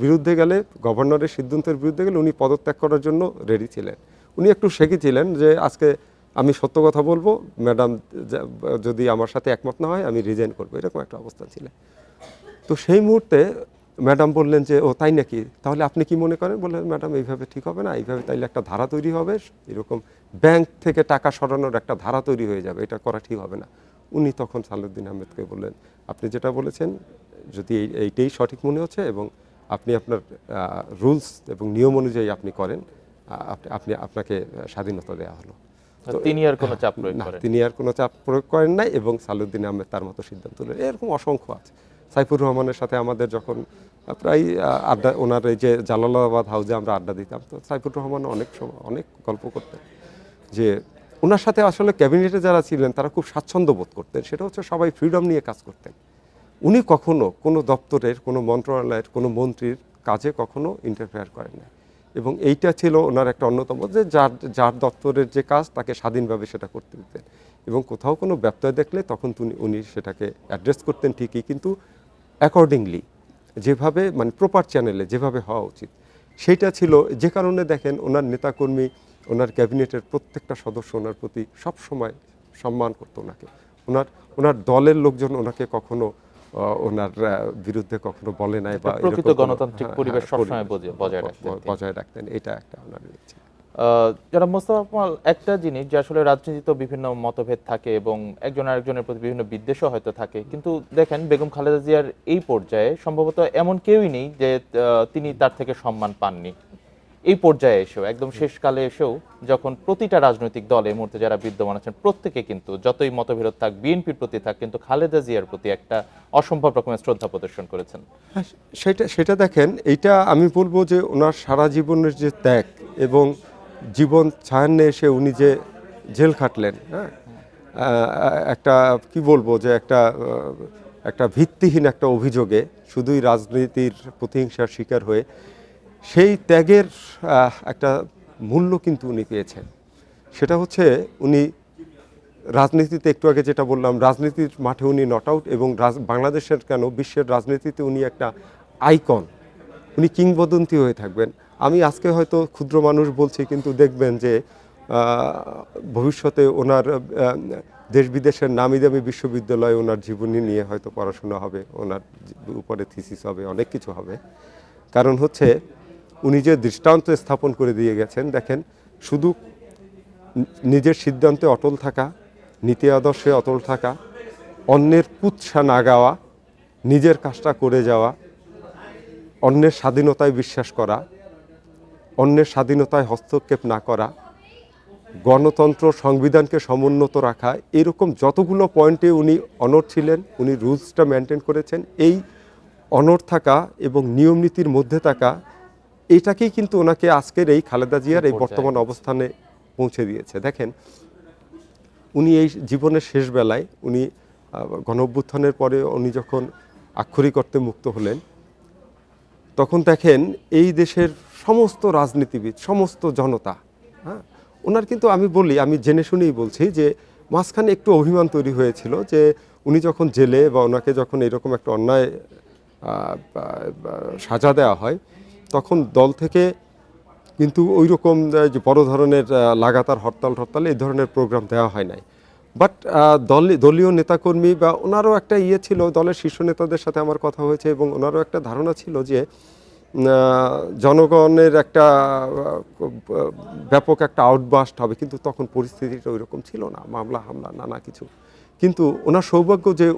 বিরুদ্ধে গেলে, গভর্নরের সিদ্ধান্তের বিরুদ্ধে গেলে উনি পদত্যাগ করার জন্য রেডি ছিলেন। উনি একটু শেখেছিলেন যে আজকে আমি সত্য কথা বলবো, ম্যাডাম যদি আমার সাথে একমত না হয় আমি রিজাইন করবো, এরকম একটা অবস্থা ছিল। তো সেই মুহূর্তে ম্যাডাম বললেন যে, ও তাই নাকি, তাহলে আপনি কি মনে করেন? বললেন, ম্যাডাম, এইভাবে ঠিক হবে না, এইভাবে তাইলে একটা ধারা তৈরি হবে, এরকম ব্যাংক থেকে টাকা সরানোর একটা ধারা তৈরি হয়ে যাবে, এটা করা ঠিক হবে না। উনি তখন সালেউদ্দিন আহমেদকে বললেন, আপনি যেটা বলেছেন যদি এইটাই সঠিক মনে হচ্ছে এবং আপনি আপনার রুলস এবং নিয়ম অনুযায়ী আপনি করেন, আপনাকে স্বাধীনতা দেওয়া হলো। তো
তিনি আর কোনো চাপ প্রয়োগ
না,
করেন
তিনি আর কোনো চাপ প্রয়োগ করেন নাই এবং সালাউদ্দিন আহমেদ তার মতো সিদ্ধান্ত নেন। এরকম অসংখ্য আছে। সাইফুর রহমানের সাথে আমাদের যখন প্রায় আড্ডা, ওনার এই যে জালালাবাদ হাউজে আমরা আড্ডা দিতাম, তো সাইফুর রহমান অনেক সময় অনেক গল্প করতেন যে ওনার সাথে আসলে ক্যাবিনেটে যারা ছিলেন তারা খুব স্বাচ্ছন্দ্য বোধ করতেন। সেটা হচ্ছে সবাই ফ্রিডম নিয়ে কাজ করতেন। উনি কখনো কোনো দপ্তরের, কোনো মন্ত্রণালয়ের, কোনো মন্ত্রীর কাজে কখনো ইন্টারফেয়ার করেন না। এবং এইটা ছিল ওনার একটা অন্যতম, যে যার দপ্তরের যে কাজ তাকে স্বাধীনভাবে সেটা করতে দিতেন। এবং কোথাও কোনো ব্যত্যয় দেখলে তখন উনি সেটাকে অ্যাড্রেস করতেন ঠিকই, কিন্তু অ্যাকর্ডিংলি, যেভাবে মানে প্রপার চ্যানেলে যেভাবে হওয়া উচিত সেইটা ছিল। যে কারণে দেখেন ওনার নেতাকর্মী, ওনার ক্যাবিনেটের প্রত্যেকটা সদস্য ওনার প্রতি সবসময় সম্মান করতো ওনাকে। ওনার দলের লোকজন ওনাকে কখনো ওনার বিরুদ্ধে কখনো বলে নাই, বা
প্রকৃত গণতান্ত্রিক পরিবেশ সবসময়
বজায় রাখতেন। এটা একটা ওনার ইচ্ছে।
যারা মোস্তফা কামাল, একটা জিনিস যে আসলে রাজনীতিতে বিভিন্ন মতভেদ থাকে এবং একজন আরেকজনের প্রতি বিভিন্ন বিদ্বেষও হয়তো থাকে, কিন্তু দেখেন বেগম খালেদা জিয়ার এই পর্যায়ে সম্ভবত এমন কেউই নেই যে তিনি তার থেকে সম্মান পাননি। এই পর্যায়ে এসেও, একদম শেষকালে এসেও, যখন প্রতিটা রাজনৈতিক দল এই মুহূর্তে যারা বিদ্যমান আছেন প্রত্যেকে কিন্তু যতই মতবিরোধ থাক, বিএনপির প্রতি থাক, কিন্তু খালেদা জিয়ার প্রতি একটা অসম্ভব রকমের শ্রদ্ধা প্রদর্শন করেছেন।
সেটা দেখেন, এইটা আমি বলবো যে ওনার সারা জীবনের যে ত্যাগ এবং জীবন ছায়ান্নে এসে উনি যে জেল খাটলেন, হ্যাঁ, একটা কি বলবো যে একটা ভিত্তিহীন একটা অভিযোগে শুধুই রাজনীতির প্রতিহিংসার শিকার হয়ে সেই ত্যাগের একটা মূল্য কিন্তু উনি পেয়েছেন। সেটা হচ্ছে উনি রাজনীতিতে, একটু আগে যেটা বললাম, রাজনীতির মাঠে উনি নট আউট, এবং বাংলাদেশের কেন বিশ্বের রাজনীতিতে উনি একটা আইকন, উনি কিংবদন্তি হয়ে থাকবেন। আমি আজকে হয়তো ক্ষুদ্র মানুষ বলছি, কিন্তু দেখবেন যে ভবিষ্যতে ওনার দেশ বিদেশের নামি দামি বিশ্ববিদ্যালয়ে ওনার জীবনী নিয়ে হয়তো পড়াশোনা হবে, ওনার উপরে থিসিস হবে, অনেক কিছু হবে। কারণ হচ্ছে উনি যে দৃষ্টান্ত স্থাপন করে দিয়ে গেছেন, দেখেন, শুধু নিজের সিদ্ধান্তে অটল থাকা, নীতি আদর্শে অটল থাকা, অন্যের কুৎসা না গাওয়া, নিজের কাজটা করে যাওয়া, অন্যের স্বাধীনতায় বিশ্বাস করা, অন্যের স্বাধীনতায় হস্তক্ষেপ না করা, গণতন্ত্র সংবিধানকে সমুন্নত রাখা, এরকম যতগুলো পয়েন্টে উনি অনড় ছিলেন, উনি রুলসটা মেনটেন করেছেন। এই অনড় থাকা এবং নিয়ম নীতির মধ্যে থাকা, এটাকেই কিন্তু ওনাকে আজকের এই খালেদা জিয়ার এই বর্তমান অবস্থানে পৌঁছে দিয়েছে। দেখেন, উনি এই জীবনের শেষ বেলায়, উনি গণঅভ্যুত্থানের পরে উনি যখন আক্ষরিক অর্থে মুক্ত হলেন, তখন দেখেন এই দেশের সমস্ত রাজনীতিবিদ, সমস্ত জনতা, হ্যাঁ, ওনার কিন্তু আমি জেনে শুনেই বলছি যে মাঝখানে একটু অভিমান তৈরি হয়েছিল যে উনি যখন জেলে, বা ওনাকে যখন এরকম একটা অন্যায় সাজা দেওয়া হয়, তখন দল থেকে কিন্তু ওই রকম যে বড় ধরনের লাগাতার হরতাল এই ধরনের প্রোগ্রাম দেওয়া হয় নাই। বাট দলীয় নেতাকর্মী বা ওনারও একটা ইয়ে ছিল, দলের শীর্ষ নেতাদের সাথে আমার কথা হয়েছে, এবং ওনারও একটা ধারণা ছিল যে জনগণের একটা ব্যাপক একটা আউটবাস্ট হবে, কিন্তু তখন পরিস্থিতিটা ওই রকম ছিল না, মামলা হামলা নানা কিছু। কিন্তু ওনার সৌভাগ্য যে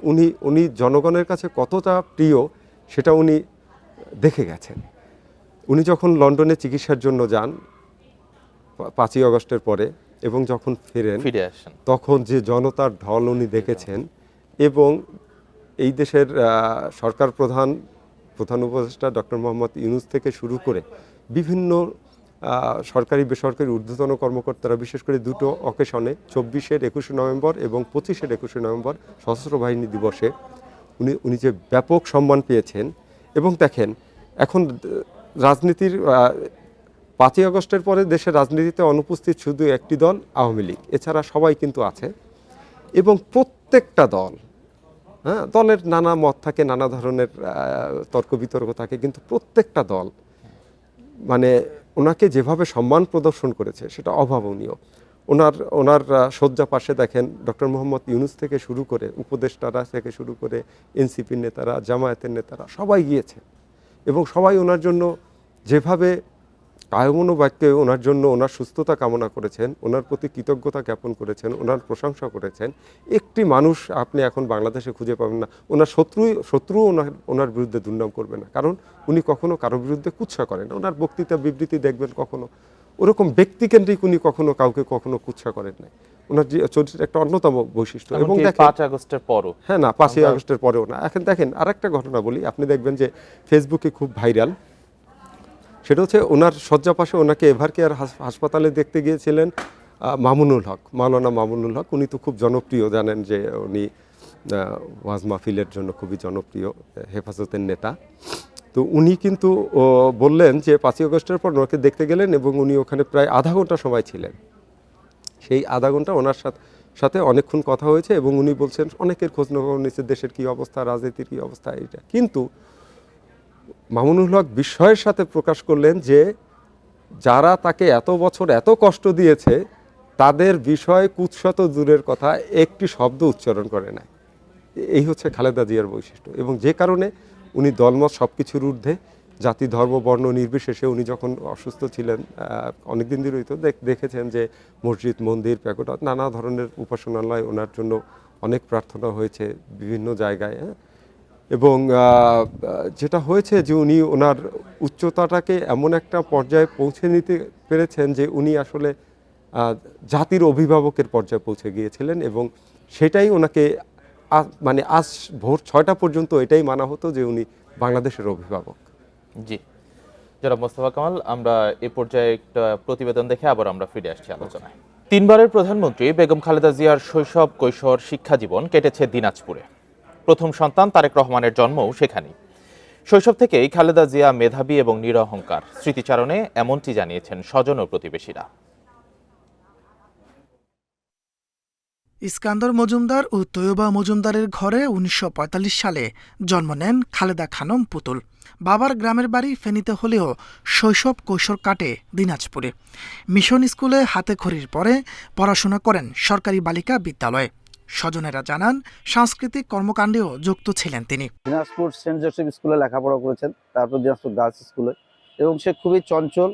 উনি জনগণের কাছে কতটা প্রিয় সেটা উনি দেখে গেছেন। উনি যখন লন্ডনে চিকিৎসার জন্য যান 5ই আগস্টের পরে, এবং যখন ফিরে আসেন, তখন যে জনতার ঢল উনি দেখেছেন, এবং এই দেশের সরকার প্রধান উপদেষ্টা ডক্টর মোহাম্মদ ইউনূস থেকে শুরু করে বিভিন্ন সরকারি বেসরকারি ঊর্ধ্বতন কর্মকর্তারা, বিশেষ করে দুটো অকেশনে, 24-এর 21শে নভেম্বর এবং 25-এর 21শে নভেম্বর সশস্ত্র বাহিনী দিবসে উনি যে ব্যাপক সম্মান পেয়েছেন। এবং দেখেন, এখন রাজনীতির 5ই আগস্টের পরে দেশের রাজনীতিতে অনুপস্থিত শুধু একটি দল, আওয়ামী লীগ, এছাড়া সবাই কিন্তু আছে। এবং প্রত্যেকটা দল, হ্যাঁ, দলের নানা মত থাকে, নানা ধরনের তর্ক বিতর্ক থাকে, কিন্তু প্রত্যেকটা দল মানে ওনাকে যেভাবে সম্মান প্রদর্শন করেছে সেটা অভাবনীয়। ওনার শয্যা পাশে দেখেন ডক্টর মোহাম্মদ ইউনূস থেকে শুরু করে, উপদেষ্টারা থেকে শুরু করে, এনসিপির নেতারা, জামায়াতের নেতারা সবাই গিয়েছে, এবং সবাই ওনার জন্য যেভাবে কায়মনো বাক্যে ওনার জন্য ওনার সুস্থতা কামনা করেছেন, ওনার প্রতি কৃতজ্ঞতা জ্ঞাপন করেছেন, ওনার প্রশংসা করেছেন। একটি মানুষ আপনি এখন বাংলাদেশে খুঁজে পাবেন না ওনার শত্রু ওনার বিরুদ্ধে দুর্নাম করবে না, কারণ উনি কখনো কারো বিরুদ্ধে কুৎসা করেন না। ওনার বক্তৃতা বিবৃতি দেখবেন কখনো ওরকম ব্যক্তিকেন্দ্রিক উনি কখনো কাউকে কখনো কুৎসা করেন নাই। ওনার যে চরিত্রের একটা অন্যতম বৈশিষ্ট্য। এবং
এমনকি
দেখেন
5 আগস্টের পরও
হ্যাঁ না 5ই আগস্টের পরেও না। এখন দেখেন আরেকটা ঘটনা বলি, আপনি দেখবেন যে ফেসবুকে খুব ভাইরাল, সেটা হচ্ছে ওনার শয্যা পাশে ওনাকে এভার কেয়ার হাসপাতালে দেখতে গিয়েছিলেন মামুনুল হক, মাওলানা মামুনুল হক। উনি তো খুব জনপ্রিয়, জানেন যে উনি ওয়াজ মাহফিলের জন্য খুবই জনপ্রিয় হেফাজতের নেতা। তো উনি কিন্তু বললেন যে 5ই আগস্টের পর ওনাকে দেখতে গেলেন এবং উনি ওখানে প্রায় আধা ঘন্টা সময় ছিলেন। সেই আধা ঘন্টা ওনার সাথে অনেকক্ষণ কথা হয়েছে এবং উনি বলছেন অনেকের খোঁজখবর নিচ্ছে দেশের কী অবস্থা, রাজনীতির কী অবস্থা এইটা। কিন্তু মামুনুল হক বিস্ময়ের সাথে প্রকাশ করলেন যে যারা তাকে এত বছর এত কষ্ট দিয়েছে তাদের বিষয়ে কুৎসত দূরের কথা একটি শব্দ উচ্চারণ করে নাই। এই হচ্ছে খালেদা জিয়ার বৈশিষ্ট্য। এবং যে কারণে উনি দলমত সব কিছুর ঊর্ধ্বে, জাতি ধর্ম বর্ণ নির্বিশেষে উনি যখন অসুস্থ ছিলেন অনেকদিন ধরেই তো দেখেছেন যে মসজিদ মন্দির প্যাগোডা নানা ধরনের উপাসনালয় ওনার জন্য অনেক প্রার্থনা হয়েছে বিভিন্ন জায়গায়। এবং যেটা হয়েছে যে উনি ওনার উচ্চতাটাকে এমন একটা পর্যায়ে পৌঁছে নিতে পেরেছেন যে উনি আসলে জাতির অভিভাবকের পর্যায়ে পৌঁছে গিয়েছিলেন এবং সেটাই ওনাকে মানে আজ ভোর 6টা পর্যন্ত এটাই মানা হতো যে উনি বাংলাদেশের অভিভাবক।
জি, জনাব মোস্তফা কামাল, আমরা এই পর্যায়ে একটা প্রতিবেদন দেখে আবার আমরা ফিরে আসছি আলোচনায়। 3বারের প্রধানমন্ত্রী বেগম খালেদা জিয়ার শৈশব কৈশোর শিক্ষা জীবন কেটেছে দিনাজপুরে। প্রথম সন্তান তারেক রহমানের জন্মও সেখানেই। শৈশব থেকেই খালেদা জিয়া মেধাবী এবং নিরহংকার। স্মৃতিচারণে এমনটি জানিয়েছেন স্বজন ও প্রতিবেশীরা।
ইস্কান্দর মজুমদার ও তৈয়বা মজুমদারের ঘরে ১৯৪৫ সালে জন্ম নেন খালেদা খানম পুতুল। বাবার গ্রামের বাড়ি ফেনীতে হলেও শৈশব কৈশোর কাটে দিনাজপুরে। মিশন স্কুলে হাতে খড়ির পরে পড়াশোনা করেন সরকারি বালিকা বিদ্যালয়ে। স্বজনেরা জানান সাংস্কৃতিক কর্মকাণ্ডেও যুক্ত ছিলেন তিনি।
দিনাজপুর সেন্ট জোসেফ স্কুলে লেখাপড়া করেছেন, তারপর দিনাজপুর গার্লস স্কুলে। এবং সে খুবই চঞ্চল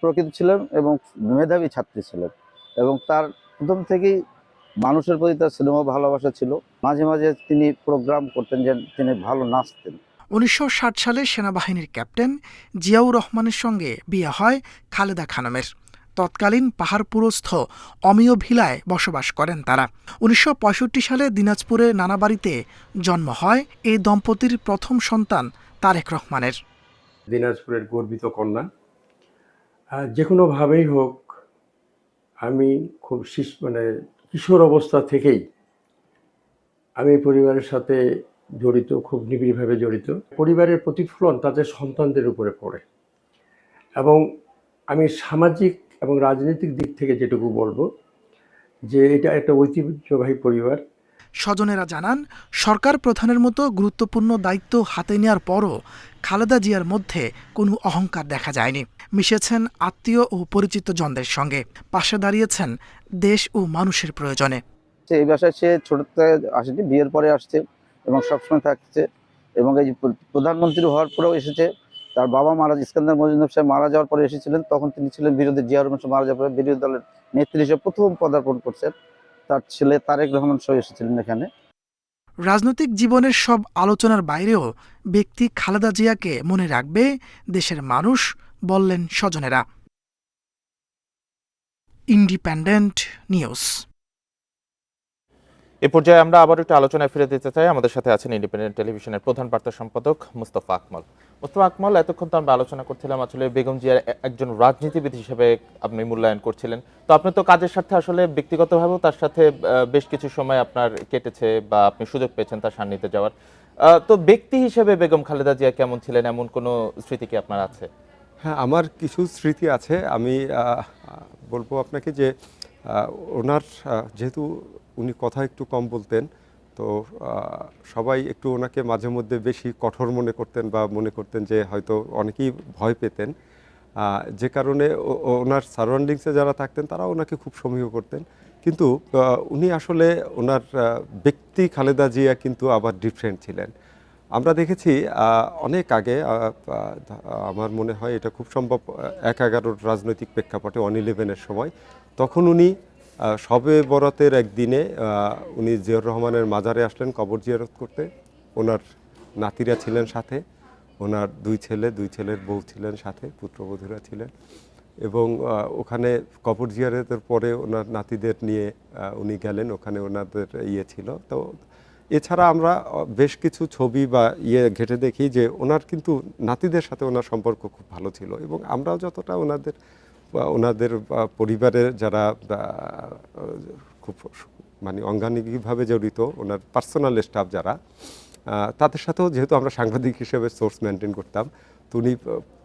প্রকৃতি ছিলেন এবং মেধাবী ছাত্রী ছিলেন। এবং তার প্রথম থেকেই মানুষের প্রতি তার সিনেমা ভালোবাসা ছিল। মাঝে মাঝে তিনি প্রোগ্রাম করতেন, যে তিনি ভালো নাচতেন।
১৯৬০ সালে সেনাবাহিনীর ক্যাপ্টেন জিয়াউর রহমানের সঙ্গে বিয়ে হয় খালেদা খানমের। তৎকালীন পাহাড়পুরস্থ অমিয় ভিলায় বসবাস করেন তারা। ১৯৬৫ সালে দিনাজপুরে নানাবাড়িতে জন্ম হয় এই দম্পতির প্রথম সন্তান তারেক রহমানের।
দিনাজপুরের গর্বিত কন্যা। যে কোনোভাবেই হোক আমি খুব কিশোর অবস্থা থেকেই আমি পরিবারের সাথে জড়িত, খুব নিবিড়ভাবে জড়িত। পরিবারের প্রতিফলন তাদের সন্তানদের উপরে পড়ে। এবং আমি সামাজিক এবং রাজনৈতিক দিক থেকে যেটুকু বলবো যে এটা একটা ঐতিহ্যবাহী পরিবার।
স্বজনেরা জানান সরকার প্রধানের মতো গুরুত্বপূর্ণ দায়িত্ব হাতে নেওয়ার পরও খালেদা জিয়ার মধ্যে কোনো অহংকার দেখা যায়নি। মিশেছেন আত্মীয় ও পরিচিত জনদের সঙ্গে, পাশে দাঁড়িয়েছেন দেশ ও মানুষের প্রয়োজনে।
এই বাসায় সে ছোট থেকে আসেনি, বিয়ের পরে আসছে এবং সবসময় থাকছে। এবং এই যে প্রধানমন্ত্রী হওয়ার পরেও এসেছে। তার বাবা ইস্কান্দার মজুমদার সাহেব মারা যাওয়ার পরে এসেছিলেন, তখন তিনি ছিলেন বিরোধী। জিয়া রহমান মারা যাওয়ার পরে বিরোধী দলের নেত্রী হিসেবে প্রথম পদার্পণ করছেন। তার ছেলে তারেক রহমান সহ এসেছিলেন এখানে।
রাজনৈতিক জীবনের সব আলোচনার বাইরেও ব্যক্তি খালেদা জিয়াকে মনে রাখবে দেশের মানুষ, বললেন স্বজনেরা। Independent news.
এ পর্যায়ে আমরা আবার একটু আলোচনায় ফিরে দিতে চাই। আমাদের সাথে আছেন ইন্ডিপেন্ডেন্ট টেলিভিশনের প্রধান বার্তা সম্পাদক মুস্তফা আকমল। মুস্তফা আকমল, এতক্ষণ তো আমরা আলোচনা করছিলাম আসলে বেগম জিয়ার একজন রাজনীতিবিদ হিসেবে আপনি মূল্যায়ন করছিলেন। তো আপনি তো কাজের সাথে আসলে ব্যক্তিগতভাবেও তার সাথে বেশ কিছু সময় আপনার কেটেছে বা আপনি সুযোগ পেয়েছেন তার সান্নিধ্যে যাওয়ার। তো ব্যক্তি হিসেবে বেগম খালেদা জিয়া কেমন ছিলেন, এমন কোনো স্মৃতি কি আপনার আছে?
হ্যাঁ, আমার কিছু স্মৃতি আছে। আমি বলবো আপনাকে যে ওনার যেহেতু উনি কথা একটু কম বলতেন, তো সবাই একটু ওনাকে মাঝে মধ্যে বেশি কঠোর মনে করতেন বা মনে করতেন যে হয়তো অনেকেই ভয় পেতেন, যে কারণে ওনার সারাউন্ডিংসে যারা থাকতেন তারা ওনাকে খুব সমীহ করতেন। কিন্তু উনি আসলে ওনার ব্যক্তি খালেদা জিয়া কিন্তু আবার ডিফারেন্ট ছিলেন। আমরা দেখেছি অনেক আগে আমার মনে হয় এটা খুব সম্ভব ১/১১ রাজনৈতিক প্রেক্ষাপটে 1/11-এর সময়, তখন উনি শবে বরাতের একদিনে উনি জিয়াউর রহমানের মাজারে আসলেন কবর জিয়ারত করতে। ওনার নাতিরা ছিলেন সাথে, ওনার 2 ছেলে, 2 ছেলের বউ ছিলেন সাথে, পুত্রবধূরা ছিলেন, এবং ওখানে কবর জিয়ারতের পরে ওনার নাতিদের নিয়ে উনি গেলেন, ওখানে ওনাদের ছিল। তো এছাড়া আমরা বেশ কিছু ছবি বা ঘেঁটে দেখি যে ওনার কিন্তু নাতিদের সাথে ওনার সম্পর্ক খুব ভালো ছিল, এবং আমরাও যতটা ওনাদের পরিবারের যারা খুব মানে অঙ্গাঙ্গিভাবে জড়িত, ওনার পার্সোনাল স্টাফ যারা, তাদের সাথেও যেহেতু আমরা সাংবাদিক হিসেবে সোর্স মেনটেন করতাম, তো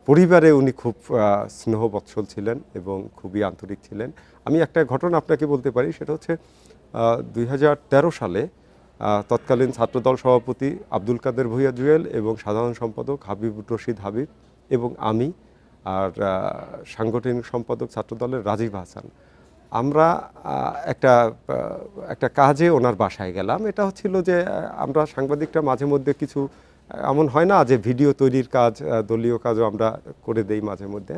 পরিবারে উনি খুব স্নেহবৎসল ছিলেন এবং খুবই আন্তরিক ছিলেন। আমি একটা ঘটনা আপনাকে বলতে পারি, সেটা হচ্ছে 2013 সালে তৎকালীন ছাত্রদল সভাপতি আব্দুল কাদের ভূঁইয়া জুয়েল এবং সাধারণ সম্পাদক হাবিবুর রশিদ হাবিব এবং আমি আর সাংগঠনিক সম্পাদক ছাত্রদলের রাজীব হাসান, আমরা একটা কাজে ওনার বাসায় গেলাম। এটা হচ্ছিল যে আমরা সাংবাদিকরা মাঝে মধ্যে কিছু এমন হয় না যে ভিডিও তৈরির কাজ, দলীয় কাজও আমরা করে দেই মাঝে মধ্যে।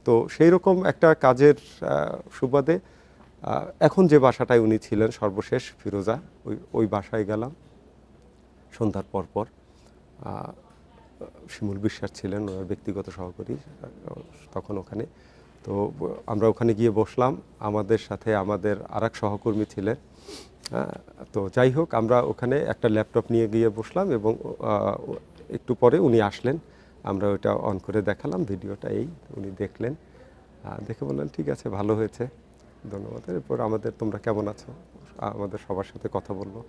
তো সেই রকম একটা কাজের সুবাদে এখন যে বাসাটায় উনি ছিলেন সর্বশেষ, ফিরোজা, ওই বাসায় গেলাম সন্ধ্যার পর। শিমুল বিশ্বাস ছিলেন ওনার ব্যক্তিগত সহকারী তখন ওখানে। তো আমরা ওখানে গিয়ে বসলাম, আমাদের সাথে আমাদের আরেক সহকর্মী ছিলেন। তো যাই হোক, আমরা ওখানে একটা ল্যাপটপ নিয়ে গিয়ে বসলাম এবং একটু পরে উনি আসলেন, আমরা ওটা অন করে দেখালাম ভিডিওটা। উনি দেখলেন, দেখে বললেন ঠিক আছে, ভালো হয়েছে, ধন্যবাদ। এরপর তোমরা কেমন আছো, আমাদের সবার সাথে কথা বললো।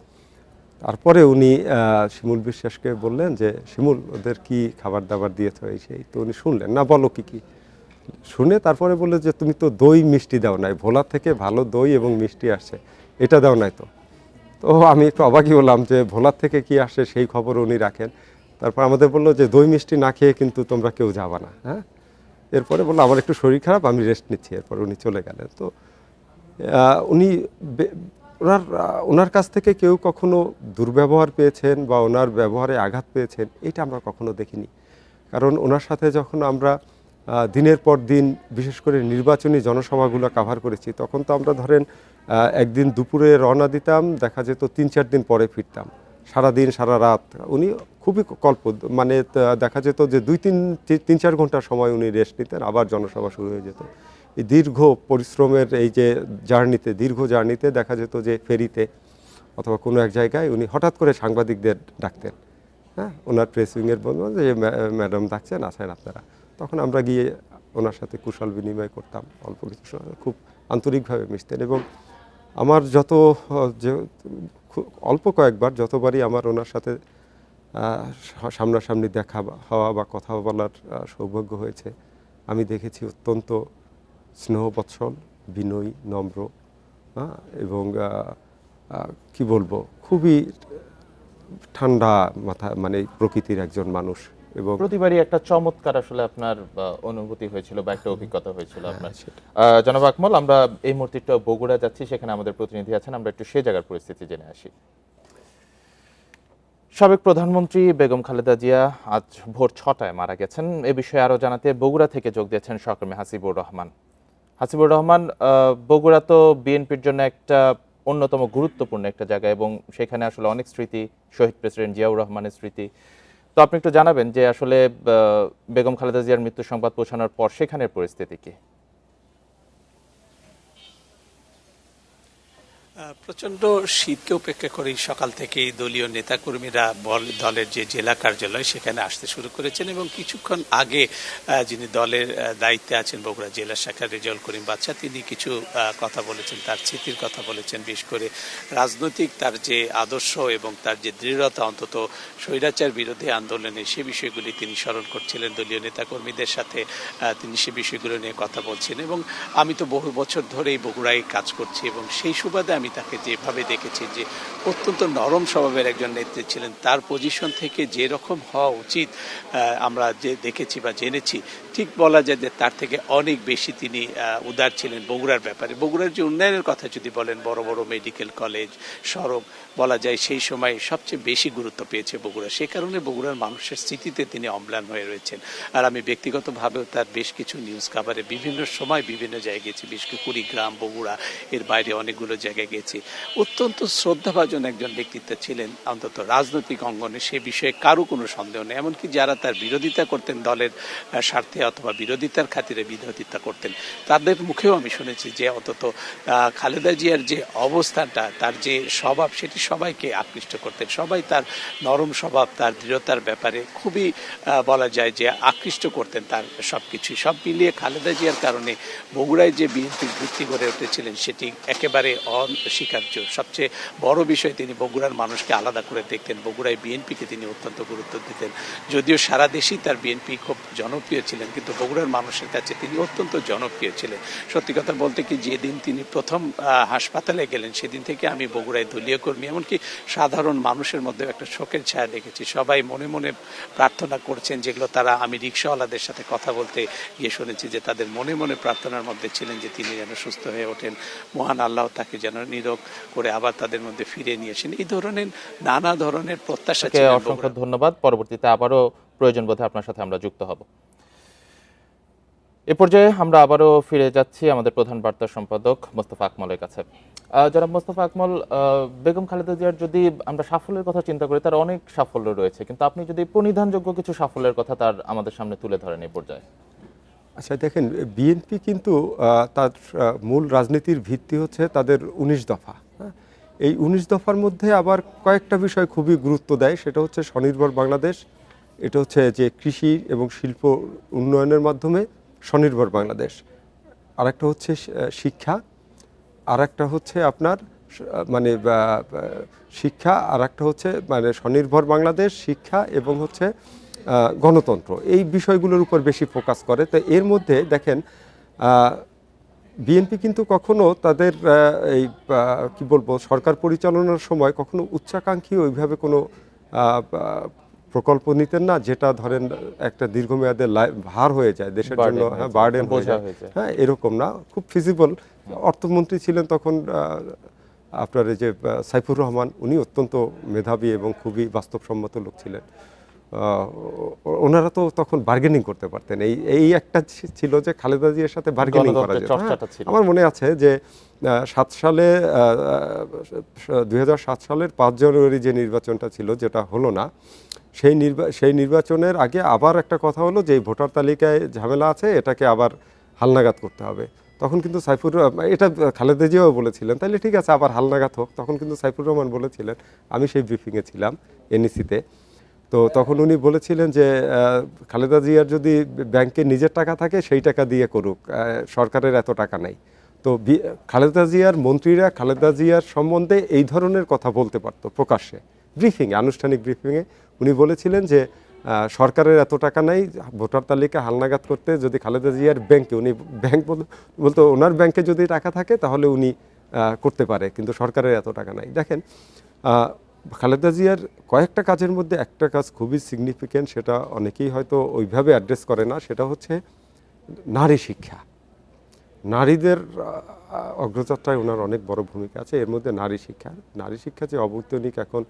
তারপরে উনি শিমুল বিশ্বাসকে বললেন যে শিমুল, ওদের কি খাবার দাবার দিয়েছ এই সেই। তো উনি শুনলেন না, বলো কি শুনে তারপরে বললে যে তুমি তো দই মিষ্টি দাও নাই, ভোলা থেকে ভালো দই এবং মিষ্টি আসছে, এটা দাও নাই তো। তো আমি একটু অবাকই হলাম যে ভোলার থেকে কি আসে সেই খবর উনি রাখেন। তারপর আমাদের বললো যে দই মিষ্টি না খেয়ে কিন্তু তোমরা কেউ যাবা না। হ্যাঁ, এরপরে বললো আমার একটু শরীর খারাপ, আমি রেস্ট নিচ্ছি। এরপর উনি চলে গেলেন। তো উনি ওনার কাছ থেকে কেউ কখনো দুর্ব্যবহার পেয়েছেন বা ওনার ব্যবহারে আঘাত পেয়েছেন, এটা আমরা কখনো দেখিনি। কারণ ওনার সাথে যখন আমরা দিনের পর দিন বিশেষ করে নির্বাচনী জনসভাগুলো কাভার করেছি, তখন তো আমরা ধরেন একদিন দুপুরে রওনা দিতাম, দেখা যেত 3-4 দিন পরে ফিরতাম, সারাদিন সারা রাত। উনি খুবই মানে দেখা যেত যে 2-3-4 ঘন্টার সময় উনি রেস্ট নিতেন, আবার জনসভা শুরু হয়ে যেত। এই দীর্ঘ পরিশ্রমের এই যে দীর্ঘ জার্নিতে দেখা যেত যে ফেরিতে অথবা কোনো এক জায়গায় উনি হঠাৎ করে সাংবাদিকদের ডাকতেন। হ্যাঁ, ওনার প্রেস উইংয়ের বন্ধু যে ম্যাডাম ডাকছেন, আসেন আপনারা। তখন আমরা গিয়ে ওনার সাথে কুশল বিনিময় করতাম, অল্প কিছু সময় খুব আন্তরিকভাবে মিশতেন। এবং আমার অল্প কয়েকবার যতবারই আমার ওনার সাথে সামনাসামনি দেখা হওয়া বা কথা বলার সৌভাগ্য হয়েছে, আমি দেখেছি অত্যন্ত স্নেহবৎসল, বিনয়ী, নম্র, এবং কি বলবো, খুবই ঠান্ডা মাথা মানে প্রকৃতির একজন মানুষ। এবং
প্রতিবারই একটা চমৎকার আসলে আপনার অনুভূতি হয়েছিল বা একটা অভিজ্ঞতা হয়েছিল আপনার। জনাব আকমল, আমরা এই মুহূর্তে একটু বগুড়া যাচ্ছি, সেখানে আমাদের প্রতিনিধি আছেন, আমরা একটু সেই জায়গার পরিস্থিতি জেনে আসি। সাবেক প্রধানমন্ত্রী বেগম খালেদা জিয়া আজ ভোর 6টায় মারা গেছেন। এ বিষয়ে আরো জানাতে বগুড়া থেকে যোগ দিয়েছেন সহকর্মী হাসিবুর রহমান। বগুড়া তো বিএনপির জন্য একটা অন্যতম গুরুত্বপূর্ণ একটা জায়গা এবং সেখানে আসলে অনেক স্মৃতি, শহীদ প্রেসিডেন্ট জিয়াউর রহমানের স্মৃতি। তো আপনি একটু জানাবেন যে আসলে বেগম খালেদা জিয়ার মৃত্যু সংবাদ পৌঁছানোর পর সেখানের পরিস্থিতি কি?
প্রচন্ড শীতকে উপেক্ষা করেই সকাল থেকেই দলীয় নেতাকর্মীরা দলের যে জেলা কার্যালয় সেখানে আসতে শুরু করেছেন এবং কিছুক্ষণ আগে যিনি দলের দায়িত্বে আছেন বগুড়া জেলা শাখার রেজাউল করিম বাদশা, তিনি কিছু কথা বলেছেন, তার স্মৃতির কথা বলেছেন। বিশেষ করে রাজনৈতিক তার যে আদর্শ এবং তার যে দৃঢ়তা, অন্তত স্বৈরাচার বিরোধী আন্দোলনে সে বিষয়গুলি তিনি স্মরণ করছিলেন দলীয় নেতাকর্মীদের সাথে। তিনি সে বিষয়গুলো নিয়ে কথা বলছেন এবং আমি তো বহু বছর ধরেই বগুড়ায় কাজ করছি এবং সেই সুবাদে আমি তাকে যেভাবে দেখেছি যে অত্যন্ত নরম স্বভাবের একজন নেত্রী ছিলেন। তার পজিশন থেকে যে রকম হওয়া উচিত আমরা যে দেখেছি বা জেনেছি, ঠিক বলা যায় যে তার থেকে অনেক বেশি তিনি উদার ছিলেন বগুড়ার ব্যাপারে। বগুড়ার যে উন্নয়নের কথা যদি বলেন, বড় বড় মেডিকেল কলেজ, সড়ক, বলা যায় সেই সময় সবচেয়ে বেশি গুরুত্ব পেয়েছে বগুড়া। সে কারণে বগুড়ার মানুষের স্মৃতিতে তিনি অম্লান হয়ে রয়েছেন। আর আমি ব্যক্তিগতভাবেও তার বেশ কিছু নিউজ কাভারে বিভিন্ন সময় বিভিন্ন জায়গায় গেছি, বিশেষ করে কুড়িগ্রাম, বগুড়া, এর বাইরে অনেকগুলো জায়গায় গেছি। অত্যন্ত শ্রদ্ধাভাজন একজন ব্যক্তিত্ব ছিলেন, অন্তত রাজনৈতিক অঙ্গনে সে বিষয়ে কারো কোনো সন্দেহ নেই। এমনকি যারা তার বিরোধিতা করতেন, দলের স্বার্থে অথবা বিরোধিতার খাতিরে বিরোধিতা করতেন, তাদের মুখেও আমি শুনেছি যে অন্তত খালেদা জিয়ার যে অবস্থানটা, তার যে স্বভাব, সেটি সবাইকে আকৃষ্ট করতেন। সবাই তার নরম স্বভাব, তার দৃঢ়তার ব্যাপারে খুবই বলা যায় যে আকৃষ্ট করতেন তার সবকিছু। সব মিলিয়ে খালেদা জিয়ার কারণে বগুড়ায় যে বিএনপির ভিত্তি গড়ে উঠেছিলেন সেটি একেবারে অস্বীকার্য। সবচেয়ে বড় বিষয়, তিনি বগুড়ার মানুষকে আলাদা করে দেখতেন। বগুড়ায় বিএনপিকে তিনি অত্যন্ত গুরুত্ব দিতেন। যদিও সারা দেশেই তার বিএনপি খুব জনপ্রিয় ছিলেন, কিন্তু বগুড়ার মানুষের কাছে তিনি অত্যন্ত জনপ্রিয় ছিলেন। সত্যি কথা বলতে কি, যেদিন তিনি প্রথম হাসপাতালে গেলেন সেদিন থেকে আমি বগুড়ায় দলীয় কর্মী, এমনকি সাধারণ মানুষের মধ্যে একটা শোকের ছায়া দেখেছি। সবাই মনে মনে প্রার্থনা করছেন, যেগুলো তারা, আমি রিক্সাওয়ালাদের সাথে কথা বলতে গিয়ে শুনেছি যে তাদের মনে মনে প্রার্থনার মধ্যে ছিলেন যে তিনি যেন সুস্থ হয়ে ওঠেন, মহান আল্লাহ তাকে যেন নিরোগ করে আবার তাদের মধ্যে ফিরে নিয়ে আসেন। এই ধরনের নানা ধরনের প্রত্যাশা ছিল।
অসংখ্য ধন্যবাদ। পরবর্তীতে আবারও প্রয়োজন বোধে আপনার সাথে আমরা যুক্ত হব। এ পর্যায়ে আমরা আবারও ফিরে যাচ্ছি আমাদের প্রধান বার্তা সম্পাদক মোস্তফা আকমলের কাছে। জনাব মোস্তফা আকমল, বেগম খালেদা জিয়ার যদি আমরা সাফল্যের কথা চিন্তা করি, তার অনেক সাফল্য রয়েছে, কিন্তু আপনি যদি প্রণিধানযোগ্য কিছু সাফল্যের কথা তার আমাদের সামনে তুলে ধরেন এই পর্যায়ে।
আচ্ছা দেখেন, বিএনপি কিন্তু তার মূল রাজনীতির ভিত্তি হচ্ছে তাদের 19 দফা। এই 19 দফার মধ্যে আবার কয়েকটা বিষয় খুবই গুরুত্ব দেয়। সেটা হচ্ছে স্বনির্ভর বাংলাদেশ, এটা হচ্ছে যে কৃষি এবং শিল্প উন্নয়নের মাধ্যমে স্বনির্ভর বাংলাদেশ, আরেকটা হচ্ছে শিক্ষা, আরেকটা হচ্ছে আপনার মানে শিক্ষা, আরেকটা হচ্ছে মানে স্বনির্ভর বাংলাদেশ, শিক্ষা এবং হচ্ছে গণতন্ত্র। এই বিষয়গুলোর উপর বেশি ফোকাস করে। তো এর মধ্যে দেখেন, বিএনপি কিন্তু কখনো তাদের এই কি বলবো সরকার পরিচালনার সময় কখনো উচ্চাকাঙ্ক্ষী ওইভাবে কোনো প্রকল্প নিতেন না, যেটা ধরেন একটা দীর্ঘমেয়াদে ভার হয়ে যায় দেশের জন্য, বার্ডেন হয়ে যায়, হ্যাঁ এরকম না, খুব ফিজিবল। অর্থমন্ত্রী ছিলেন তখন আপনার এই যে সাইফুর রহমান, উনি অত্যন্ত মেধাবী এবং খুবই বাস্তবসম্মত লোক ছিলেন। ওনারা তো তখন বার্গেনিং করতে পারতেন। এই একটা ছিল যে খালেদা জিয়ার সাথে বার্গেনিং করা যেত। আমার মনে আছে যে 2007 সালের 5 জানুয়ারি যে নির্বাচনটা ছিল, যেটা হলো না, সেই নির্বাচনের আগে আবার একটা কথা হলো যে এই ভোটার তালিকায় ঝামেলা আছে, এটাকে আবার হালনাগাদ করতে হবে। তখন কিন্তু সাইফুর, এটা খালেদা জিয়াও বলেছিলেন, তাইলে ঠিক আছে আবার হালনাগাদ হোক। তখন কিন্তু সাইফুর রহমান বলেছিলেন, আমি সেই ব্রিফিংয়ে ছিলাম এনইসিতে, তো তখন উনি বলেছিলেন যে খালেদা জিয়ার যদি ব্যাংকে নিজের টাকা থাকে সেই টাকা দিয়ে করুক, সরকারের এত টাকা নাই। তো খালেদা জিয়ার মন্ত্রীরা খালেদা জিয়ার সম্বন্ধে এই ধরনের কথা বলতে পারতো প্রকাশ্যে। ব্রিফিংয়ে, আনুষ্ঠানিক ব্রিফিংয়ে উনি বলেছিলেন যে সরকারের এত টাকা নাই ভোটার তালিকা হালনাগাদ করতে, যদি খালেদা জিয়ার ব্যাংকে, উনি ব্যাংক বলতো ওনার ব্যাংকে যদি টাকা থাকে তাহলে উনি করতে পারে, কিন্তু সরকারের এত টাকা নাই। দেখেন, খালেদা জিয়ার কয়েকটা কাজের মধ্যে একটা কাজ খুবই সিগনিফিক্যান্ট, সেটা অনেকেই হয়তো ওইভাবে অ্যাড্রেস করে না, সেটা হচ্ছে নারী শিক্ষা। নারীদের অগ্রযাত্রায় ওনার অনেক বড় ভূমিকা আছে। এর মধ্যে নারী শিক্ষা যে অবৈতনিক এখন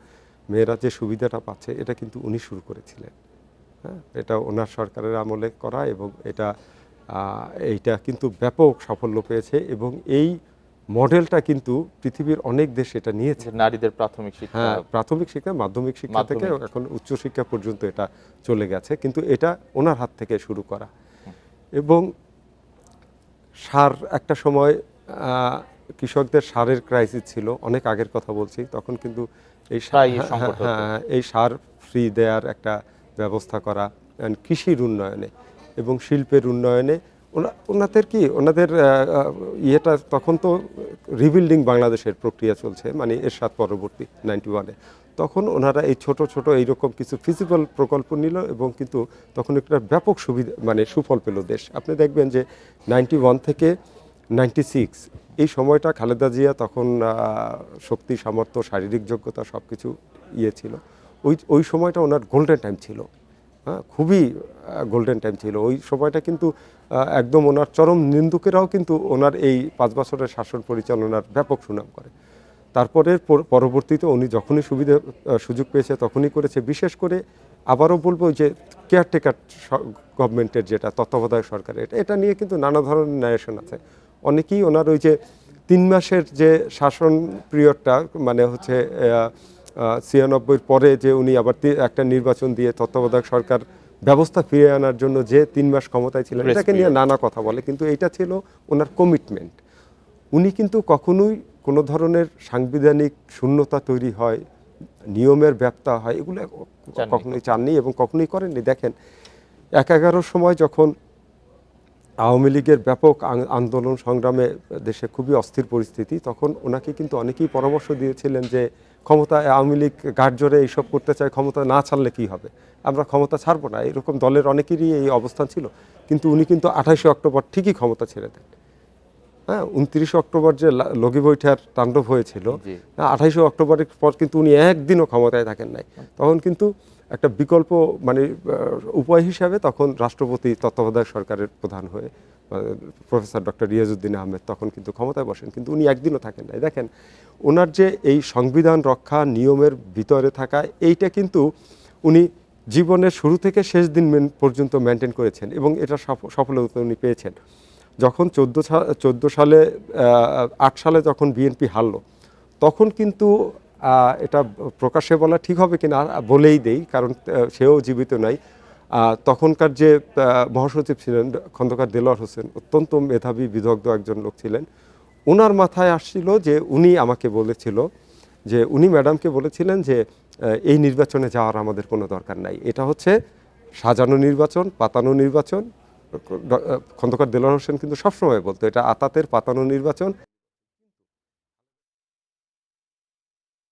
মেয়েরা যে সুবিধাটা পাচ্ছে, এটা কিন্তু উনি শুরু করেছিলেন। হ্যাঁ, এটা ওনার সরকারের আমলে করা, এবং এইটা কিন্তু ব্যাপক সাফল্য পেয়েছে, এবং এই মডেলটা কিন্তু পৃথিবীর অনেক দেশ এটা নিয়েছে।
নারীদের প্রাথমিক শিক্ষা,
হ্যাঁ প্রাথমিক শিক্ষা, মাধ্যমিক শিক্ষা থেকে এখন উচ্চশিক্ষা পর্যন্ত এটা চলে গেছে, কিন্তু এটা ওনার হাত থেকে শুরু করা। এবং সার, একটা সময় কৃষকদের সারের ক্রাইসিস ছিল, অনেক আগের কথা বলছি, তখন কিন্তু এই সার ফ্রি দেওয়ার একটা ব্যবস্থা করা, কৃষির উন্নয়নে এবং শিল্পের উন্নয়নে ওনাদের ইয়েটা, তখন তো রিবিল্ডিং বাংলাদেশের প্রক্রিয়া চলছে, মানে এরশাদ পরবর্তী 91-এ, তখন ওনারা এই ছোট ছোট এইরকম কিছু ফিজিবল প্রকল্প নিল, এবং কিন্তু তখন একটা ব্যাপক সুবিধা, মানে সুফল পেল দেশ। আপনি দেখবেন যে 91 থেকে 96 এই সময়টা খালেদা জিয়া তখন শক্তি, সামর্থ্য, শারীরিক যোগ্যতা সব কিছু ছিল, ওই সময়টা ওনার গোল্ডেন টাইম ছিল। হ্যাঁ, খুবই গোল্ডেন টাইম ছিল ওই সময়টা, কিন্তু একদম ওনার চরম নিন্দুকেরাও কিন্তু ওনার এই 5 বছরের শাসন পরিচালনার ব্যাপক সুনাম করে। তারপরে পরবর্তীতে উনি যখনই সুযোগ পেয়েছে তখনই করেছে। বিশেষ করে আবারও বলবো যে কেয়ারটেকার গভর্নমেন্টের যেটা তত্ত্বাবধায়ক সরকারের, এটা নিয়ে কিন্তু নানা ধরনের ন্যারেশন আছে। অনেকেই ওনার ওই যে 3 মাসের যে শাসন পিরিয়ডটা, মানে হচ্ছে 96 পরে যে উনি আবার একটা নির্বাচন দিয়ে তত্ত্বাবধায়ক সরকার ব্যবস্থা ফিরিয়ে আনার জন্য যে 3 মাস ক্ষমতায় ছিলেন,
Grace
এটাকে নিয়ে
period।
নানা কথা বলে, কিন্তু এটা ছিল ওনার কমিটমেন্ট। উনি কিন্তু কখনোই কোনো ধরনের সাংবিধানিক শূন্যতা তৈরি হয়, নিয়মের ব্যত্যয় হয়, এগুলো কখনোই চাননি এবং কখনোই করেননি। দেখেন 11 সময় যখন আওয়ামী লীগের ব্যাপক আন্দোলন সংগ্রামে দেশে খুবই অস্থির পরিস্থিতি, তখন ওনাকে কিন্তু অনেকেই পরামর্শ দিয়েছিলেন যে ক্ষমতায় আওয়ামী লীগ গাঢ়জোরে এইসব করতে চায়, ক্ষমতা না ছাড়লে কি হবে, আমরা ক্ষমতা ছাড়বো না, এরকম দলের অনেকেরই এই অবস্থান ছিল। কিন্তু উনি কিন্তু 28শে অক্টোবর ঠিকই ক্ষমতা ছেড়ে দেন। হ্যাঁ, 29শে অক্টোবর যে লগি বৈঠার তাণ্ডব হয়েছিল, 28শে অক্টোবরের পর কিন্তু উনি একদিনও ক্ষমতায় থাকেন নাই। তখন কিন্তু একটা বিকল্প মানে উপায় হিসাবে তখন রাষ্ট্রপতি তত্ত্বাবধায়ক সরকারের প্রধান হয়ে প্রফেসর ডক্টর রিয়াজউদ্দিন আহমেদ তখন কিন্তু ক্ষমতায় বসেন, কিন্তু উনি একদিনও থাকেন নাই। দেখেন ওনার যে এই সংবিধান রক্ষা, নিয়মের ভিতরে থাকা, এইটা কিন্তু উনি জীবনের শুরু থেকে শেষ দিন পর্যন্ত মেনটেন করেছেন এবং এটা সফলতা উনি পেয়েছেন। যখন 14 সালে 8 সালে যখন বিএনপি হারলো, তখন কিন্তু এটা প্রকাশ্যে বলা ঠিক হবে কিনা বলেই দেই, কারণ সেও জীবিত নাই। তখনকার যে মহাসচিব ছিলেন খন্দকার দেলোয়ার হোসেন, অত্যন্ত মেধাবী বিদগ্ধ একজন লোক ছিলেন। ওনার মাথায় আসছিল যে উনি আমাকে বলেছিল যে উনি ম্যাডামকে বলেছিলেন যে এই নির্বাচনে যাওয়ার আমাদের কোনো দরকার নাই, এটা হচ্ছে সাজানো নির্বাচন, পাতানো নির্বাচন। খন্দকার দেলোয়ার হোসেন কিন্তু সবসময় বলতো এটা আতাতের পাতানো নির্বাচন,